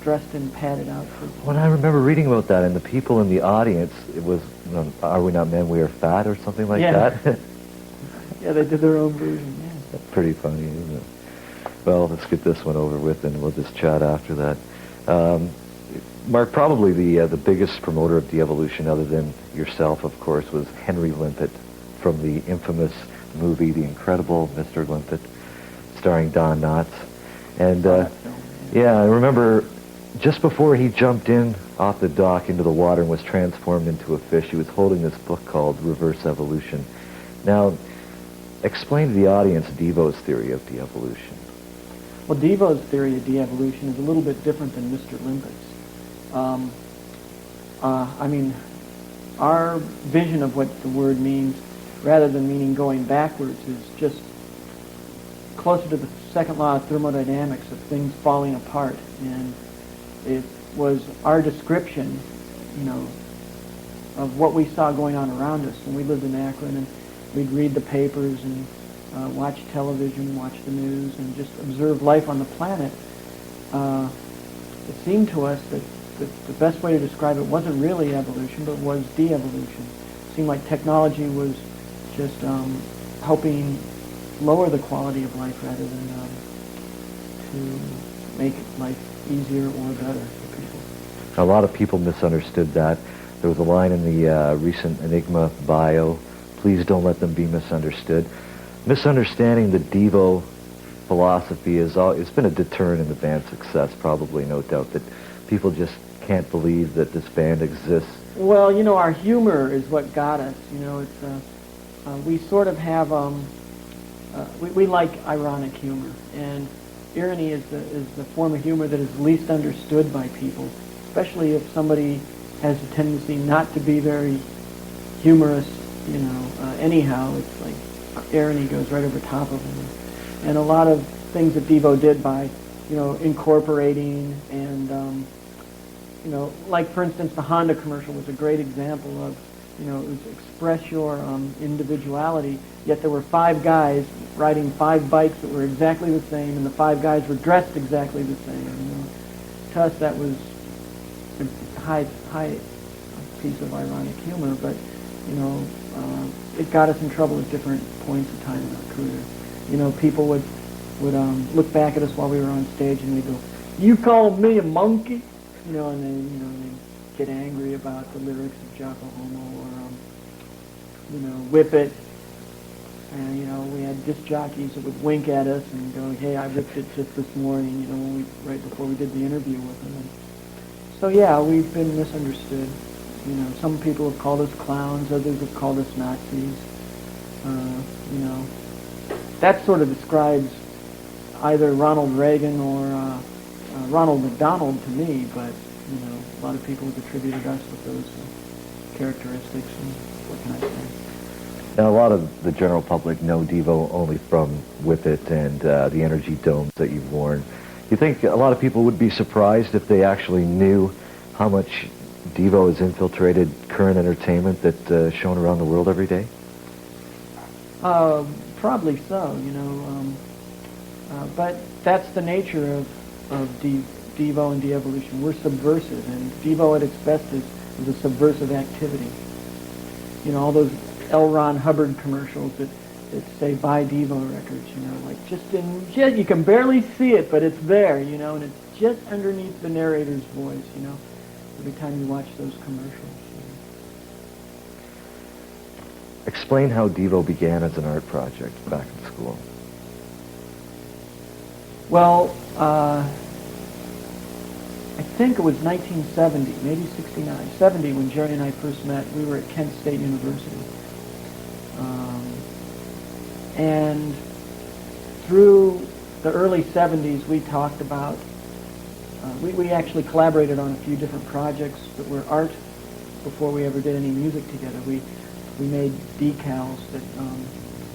dressed in padded outfits. Well, I remember reading about that, and the people in the audience, it was, Are We Not Men, We Are Fat, or something like that. Yeah, they did their own version, yeah. That's pretty funny, isn't it? Well, let's get this one over with, and we'll just chat after that. Mark, probably the biggest promoter of de-evolution, other than yourself, of course, was Henry Limpet from the infamous movie The Incredible Mr. Limpet, starring Don Knotts. And yeah, I remember just before he jumped in off the dock into the water and was transformed into a fish, he was holding this book called Reverse Evolution. Now, explain to the audience Devo's theory of de-evolution. Well, Devo's theory of de-evolution is a little bit different than Mr. Limpet's. I mean, our vision of what the word means, rather than meaning going backwards, is just closer to the second law of thermodynamics, of things falling apart. And it was our description, you know, of what we saw going on around us when we lived in Akron, and we'd read the papers and watch television, watch the news, and just observe life on the planet. It seemed to us that the best way to describe it wasn't really evolution, but was de-evolution. It seemed like technology was just helping lower the quality of life rather than to make life easier or better for people. A lot of people misunderstood that. There was a line in the recent Enigma bio, please don't let them be misunderstood. Misunderstanding the Devo philosophy it's been a deterrent in the band's success, probably, no doubt, that people just can't believe that this band exists. Well, you know, our humor is what got us. You know, it's we sort of have we like ironic humor, and irony is the form of humor that is least understood by people, especially if somebody has a tendency not to be very humorous. You know, anyhow, it's like irony goes right over top of them, and a lot of things that Devo did by, you know, incorporating and you know, like for instance, the Honda commercial was a great example of, you know, it was express your individuality, yet there were 5 guys riding 5 bikes that were exactly the same, and the 5 guys were dressed exactly the same. You know, to us that was a high piece of ironic humor, but you know, it got us in trouble at different points of time in our career. You know, people would look back at us while we were on stage and they'd go, "You call me a monkey?" You know, and then, you know, they'd get angry about the lyrics of Jocko Homo or, you know, Whip It. And, you know, we had disc jockeys that would wink at us and go, "Hey, I whipped it just this morning," you know, right before we did the interview with them. And so, yeah, we've been misunderstood. You know, some people have called us clowns, others have called us Nazis. You know, that sort of describes either Ronald Reagan or Ronald McDonald to me, but, you know, a lot of people have attributed us with those characteristics, and what can I say? Now, a lot of the general public know Devo only from Whip It and the energy domes that you've worn. You think a lot of people would be surprised if they actually knew how much Devo has infiltrated current entertainment that's shown around the world every day? Probably so, you know. But that's the nature of Devo and de-evolution. We're subversive, and Devo at its best is a subversive activity. You know, all those L. Ron Hubbard commercials that say buy Devo records, you know, like just you can barely see it, but it's there, you know, and it's just underneath the narrator's voice, you know, every time you watch those commercials. You know. Explain how Devo began as an art project back in school. Well, I think it was 1970, maybe 69, 70 when Jerry and I first met. We were at Kent State University. And through the early 70s, we talked about, we actually collaborated on a few different projects that were art before we ever did any music together. We made decals that,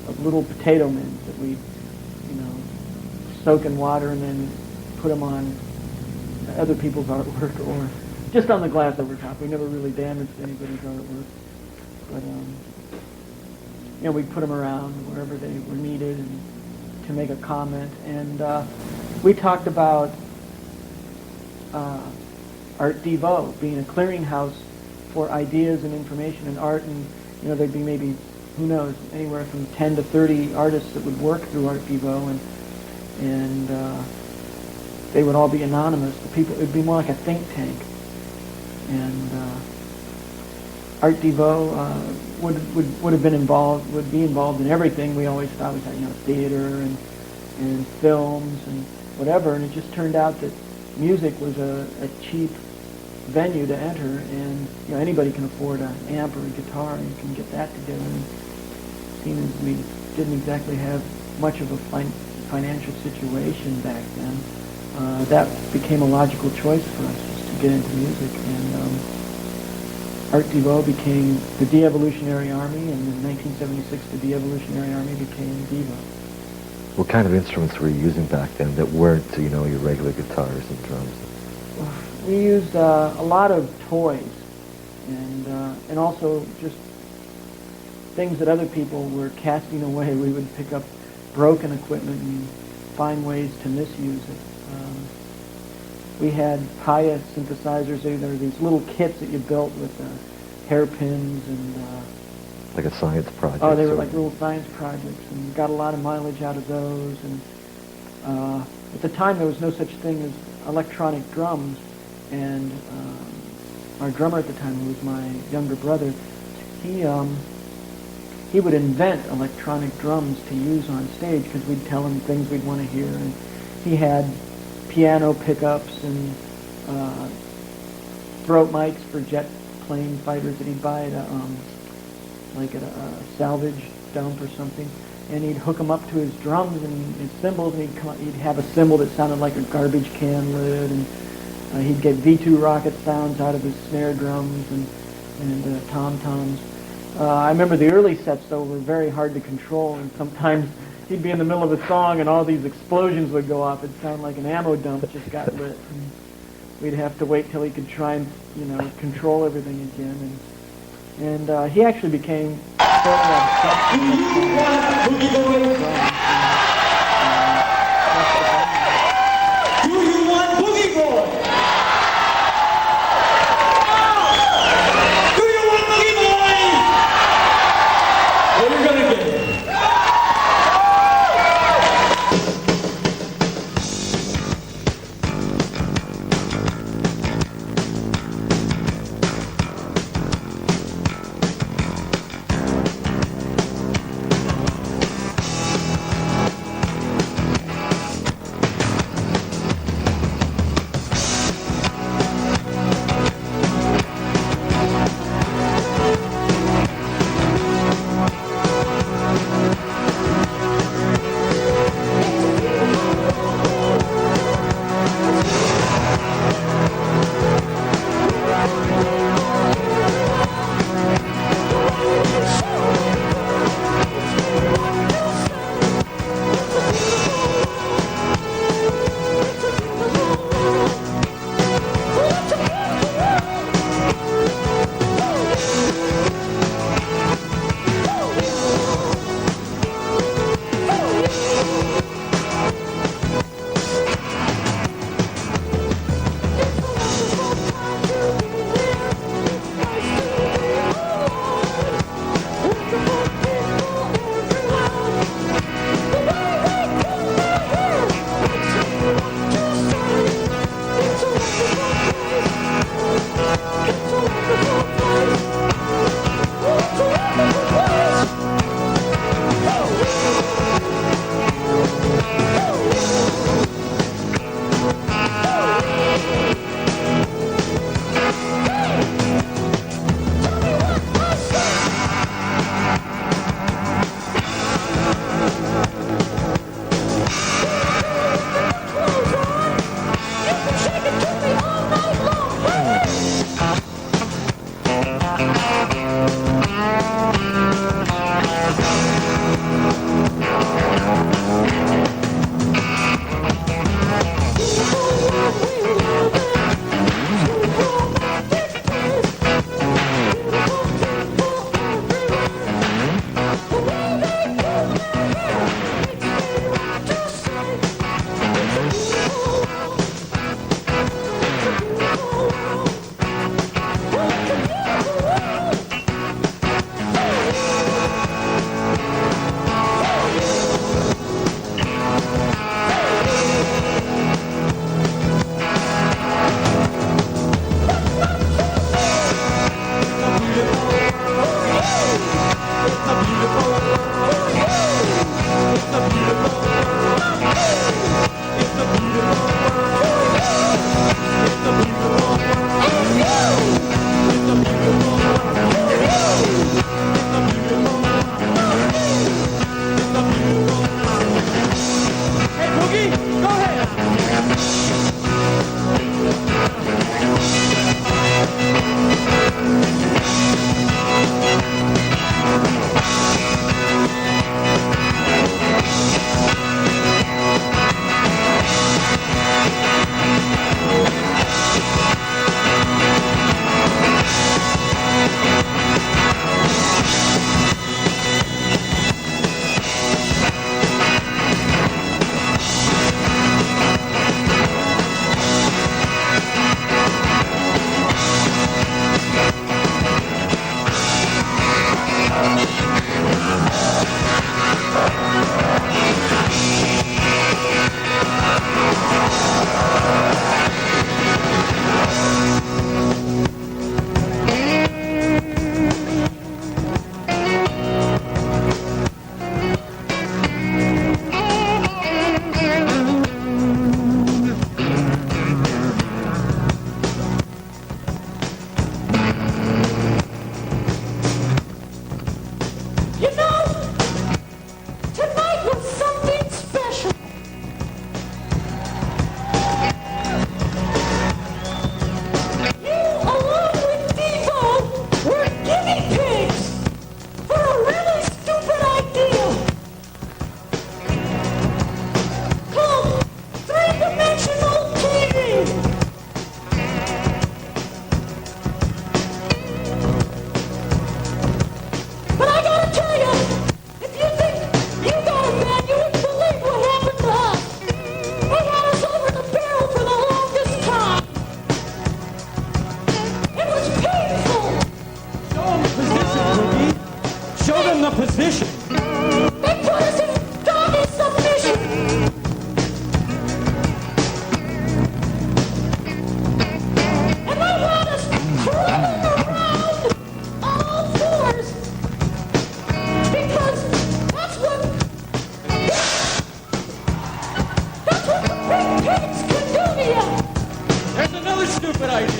of little potato men that we, soak in water and then put them on other people's artwork or just on the glass over top. We never really damaged anybody's artwork. But, we'd put them around wherever they were needed and to make a comment. And we talked about Art Devo being a clearinghouse for ideas and information and art, and there'd be maybe, who knows, anywhere from 10 to 30 artists that would work through Art Devo, and they would all be anonymous. The people, it'd be more like a think tank. And Art Devo would have been involved, would be involved in everything. We always thought we had, theater and films and whatever, and it just turned out that music was a cheap venue to enter, and anybody can afford an amp or a guitar, and you can get that together. And seeing as we didn't exactly have much of a financial situation back then, that became a logical choice for us, just to get into music. And Art Devo became the De-Evolutionary Army, and in 1976 the De-Evolutionary Army became Devo. What kind of instruments were you using back then that weren't, your regular guitars and drums? We used a lot of toys, and also just things that other people were casting away. We would pick up broken equipment and find ways to misuse it. We had Paya synthesizers. There were these little kits that you built with hairpins and... like a science project? Oh, they were like little science projects, and got a lot of mileage out of those. And at the time, there was no such thing as electronic drums, and our drummer at the time, who was my younger brother, he would invent electronic drums to use on stage, because we'd tell him things we'd want to hear. And he had piano pickups and throat mics for jet plane fighters that he'd buy at a salvage dump or something, and he'd hook them up to his drums and his cymbals, and he'd have a cymbal that sounded like a garbage can lid, and he'd get V2 rocket sounds out of his snare drums and tom-toms. I remember the early sets, though, were very hard to control, and sometimes he'd be in the middle of a song and all these explosions would go off. It'd sound like an ammo dump just got lit. And we'd have to wait till he could try and, control everything again. And he actually became shortly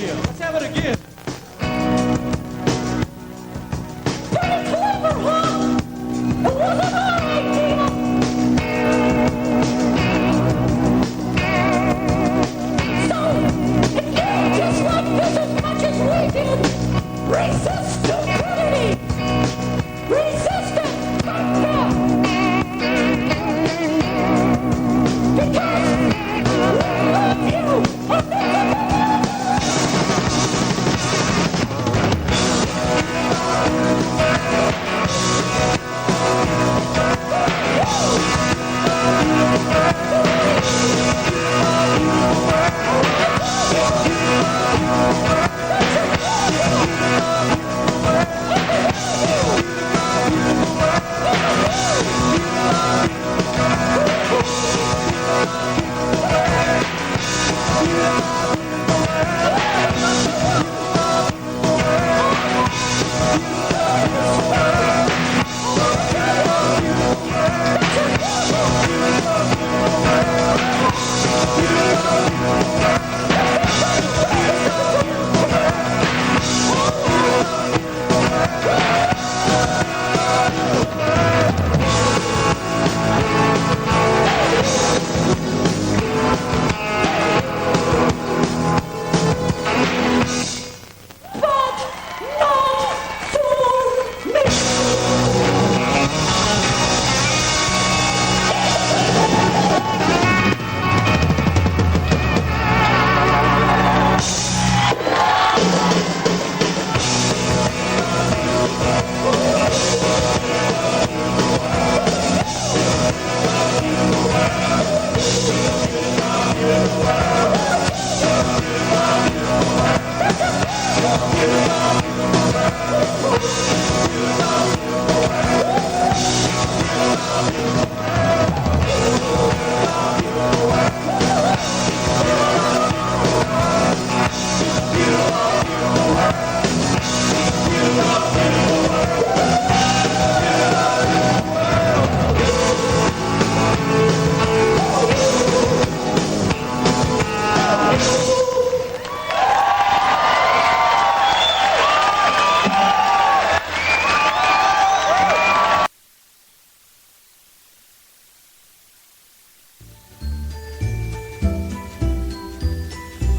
here. Let's have it again. Just like this as much as we did. Resist stupidity. Resist it. Because we love you.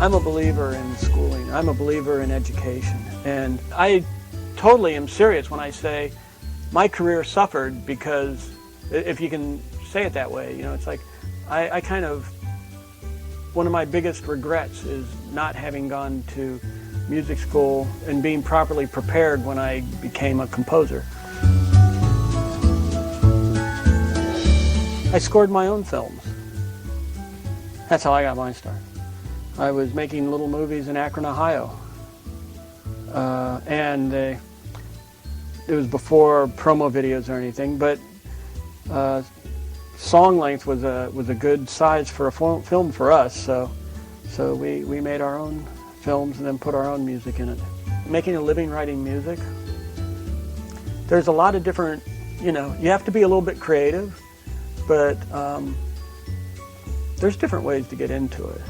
I'm a believer in schooling. I'm a believer in education. And I totally am serious when I say my career suffered because, if you can say it that way, you know, it's like I kind of, one of my biggest regrets is not having gone to music school and being properly prepared when I became a composer. I scored my own films. That's how I got my start. I was making little movies in Akron, Ohio. And it was before promo videos or anything, but song length was a good size for a film for us, so we made our own films and then put our own music in it. Making a living writing music, there's a lot of different, you know, you have to be a little bit creative, but there's different ways to get into it.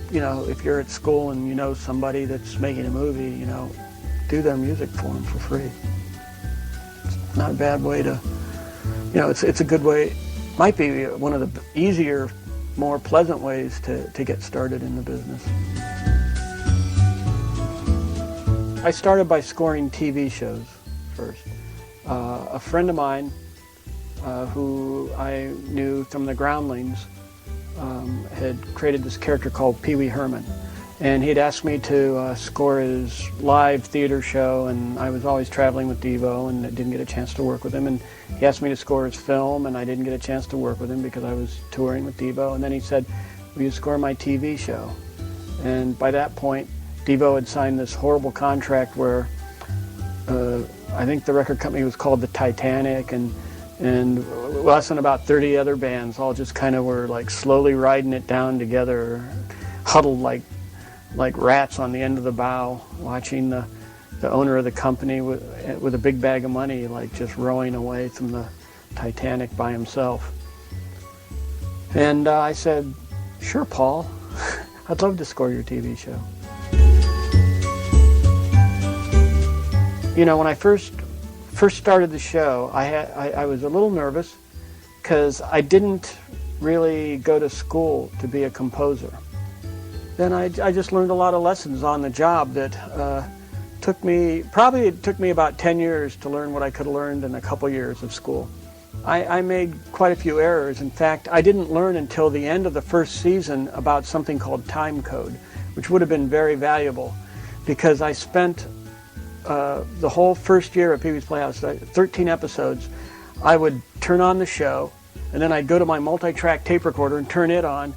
You know, if you're at school and you know somebody that's making a movie, you know, do their music for them for free. It's not a bad way to, you know, it's a good way, might be one of the easier, more pleasant ways to get started in the business. I started by scoring TV shows first. A friend of mine who I knew from the Groundlings had created this character called Pee Wee Herman, and he'd asked me to score his live theater show, and I was always traveling with Devo and didn't get a chance to work with him, and he asked me to score his film, and I didn't get a chance to work with him because I was touring with Devo, and then he said, will you score my TV show? And by that point, Devo had signed this horrible contract where I think the record company was called the Titanic, and us and about 30 other bands all just kind of were like slowly riding it down together, huddled like rats on the end of the bow, watching the owner of the company with a big bag of money, like just rowing away from the Titanic by himself. And I said, sure, Paul, I'd love to score your TV show. when I first started the show, I was a little nervous because I didn't really go to school to be a composer. Then I just learned a lot of lessons on the job that took me about 10 years to learn what I could have learned in a couple years of school. I made quite a few errors. In fact, I didn't learn until the end of the first season about something called time code, which would have been very valuable because I spent the whole first year of Pee-wee's Playhouse, 13 episodes. I would turn on the show, and then I'd go to my multi-track tape recorder and turn it on,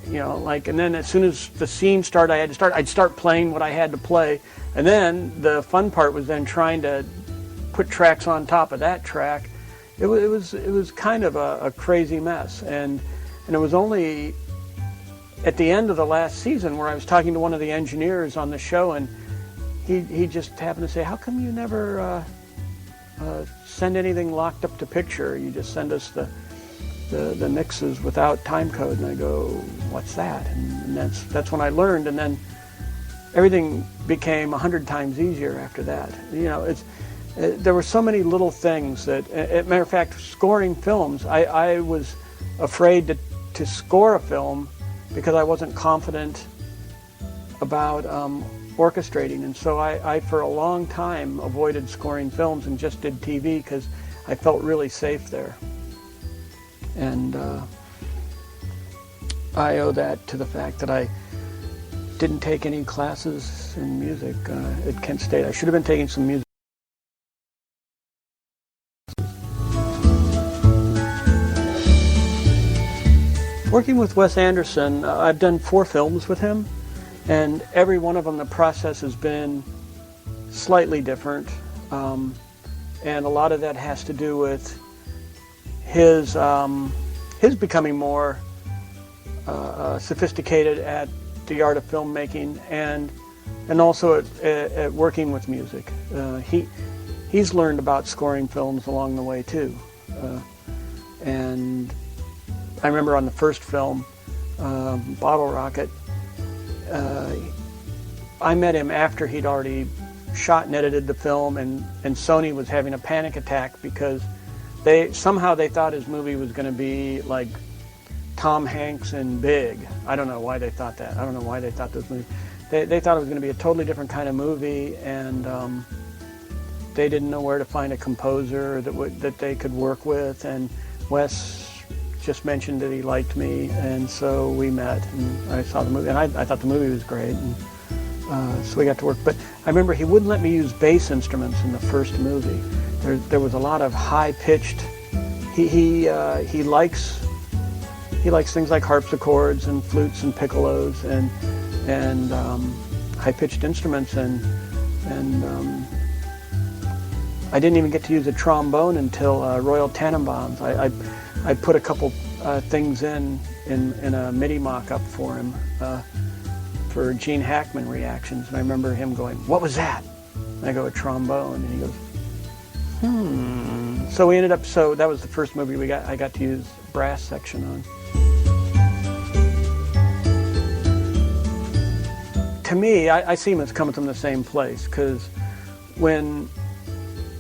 and then as soon as the scene started, I'd start playing what I had to play, and then the fun part was then trying to put tracks on top of that track. It was kind of a crazy mess, and it was only at the end of the last season where I was talking to one of the engineers on the show, and he just happened to say, "How come you never send anything locked up to picture? You just send us the mixes without time code." And I go, "What's that?" And that's when I learned, and then everything became 100 times easier after that. There were so many little things that, as a matter of fact, scoring films, I was afraid to score a film because I wasn't confident about orchestrating, and so I for a long time avoided scoring films and just did TV because I felt really safe there. And I owe that to the fact that I didn't take any classes in music at Kent State. I should have been taking some music. Working with Wes Anderson, I've done 4 films with him, and every one of them the process has been slightly different, and a lot of that has to do with his becoming more sophisticated at the art of filmmaking and also at working with music. He's learned about scoring films along the way too, and I remember on the first film, Bottle Rocket, I met him after he'd already shot and edited the film, and Sony was having a panic attack because they thought his movie was going to be like Tom Hanks and Big. I don't know why they thought that. I don't know why they thought this movie. They thought it was going to be a totally different kind of movie, and they didn't know where to find a composer that they could work with. And Wes just mentioned that he liked me, and so we met, and I saw the movie, and I thought the movie was great, and so we got to work. But I remember he wouldn't let me use bass instruments in the first movie. There was a lot of high-pitched. He likes things like harpsichords and flutes and piccolos and high-pitched instruments, and I didn't even get to use a trombone until Royal Tannenbaums. I put a couple things in a MIDI mock-up for him for Gene Hackman reactions, and I remember him going, "What was that?" And I go, "A trombone," and he goes, So we ended up. So that was the first movie I got to use brass section on. To me, I see him as coming from the same place, because when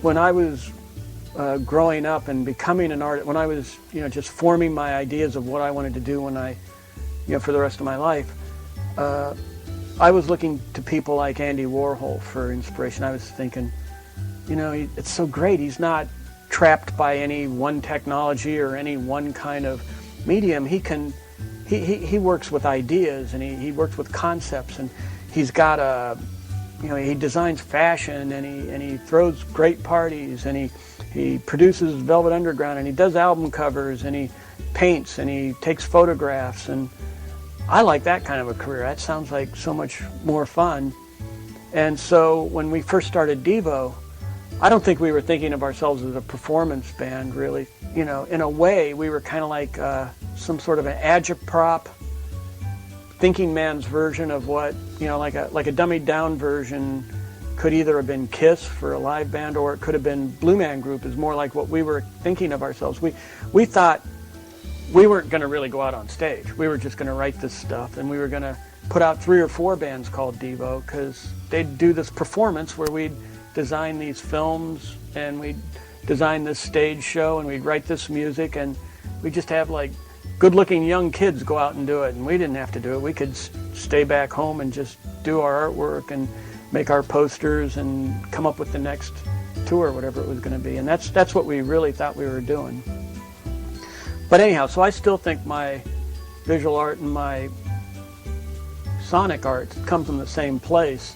I was growing up and becoming an artist, when I was just forming my ideas of what I wanted to do for the rest of my life, I was looking to people like Andy Warhol for inspiration. I was thinking, it's so great. He's not trapped by any one technology or any one kind of medium. He works with ideas, and he works with concepts, and he's got he designs fashion, and he throws great parties, and he produces Velvet Underground, and he does album covers, and he paints, and he takes photographs, and I like that kind of a career. That sounds like so much more fun. And so when we first started Devo, I don't think we were thinking of ourselves as a performance band, really. In a way, we were kind of like some sort of an agitprop thinking man's version of what, like a dummied down version could either have been Kiss for a live band, or it could have been Blue Man Group, is more like what we were thinking of ourselves. We thought we weren't going to really go out on stage. We were just going to write this stuff, and we were going to put out 3 or 4 bands called Devo, because they'd do this performance where we'd design these films, and we'd design this stage show, and we'd write this music, and we'd just have like good-looking young kids go out and do it, and we didn't have to do it. We could stay back home and just do our artwork and make our posters and come up with the next tour, whatever it was going to be. And that's what we really thought we were doing. But anyhow, so I still think my visual art and my sonic art come from the same place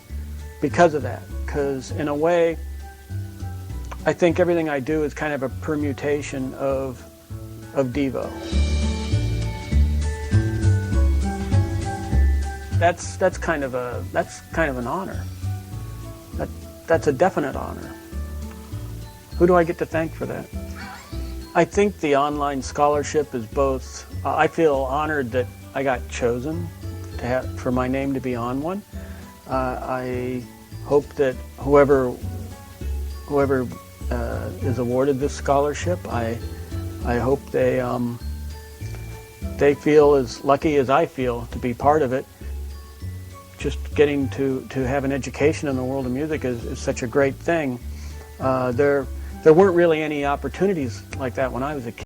because of that. Because in a way, I think everything I do is kind of a permutation of Devo. That's kind of an honor. That's a definite honor. Who do I get to thank for that? I think the online scholarship is both. I feel honored that I got chosen for my name to be on one. I hope that whoever is awarded this scholarship, I hope they feel as lucky as I feel to be part of it. Just getting to have an education in the world of music is such a great thing. There weren't really any opportunities like that when I was a kid.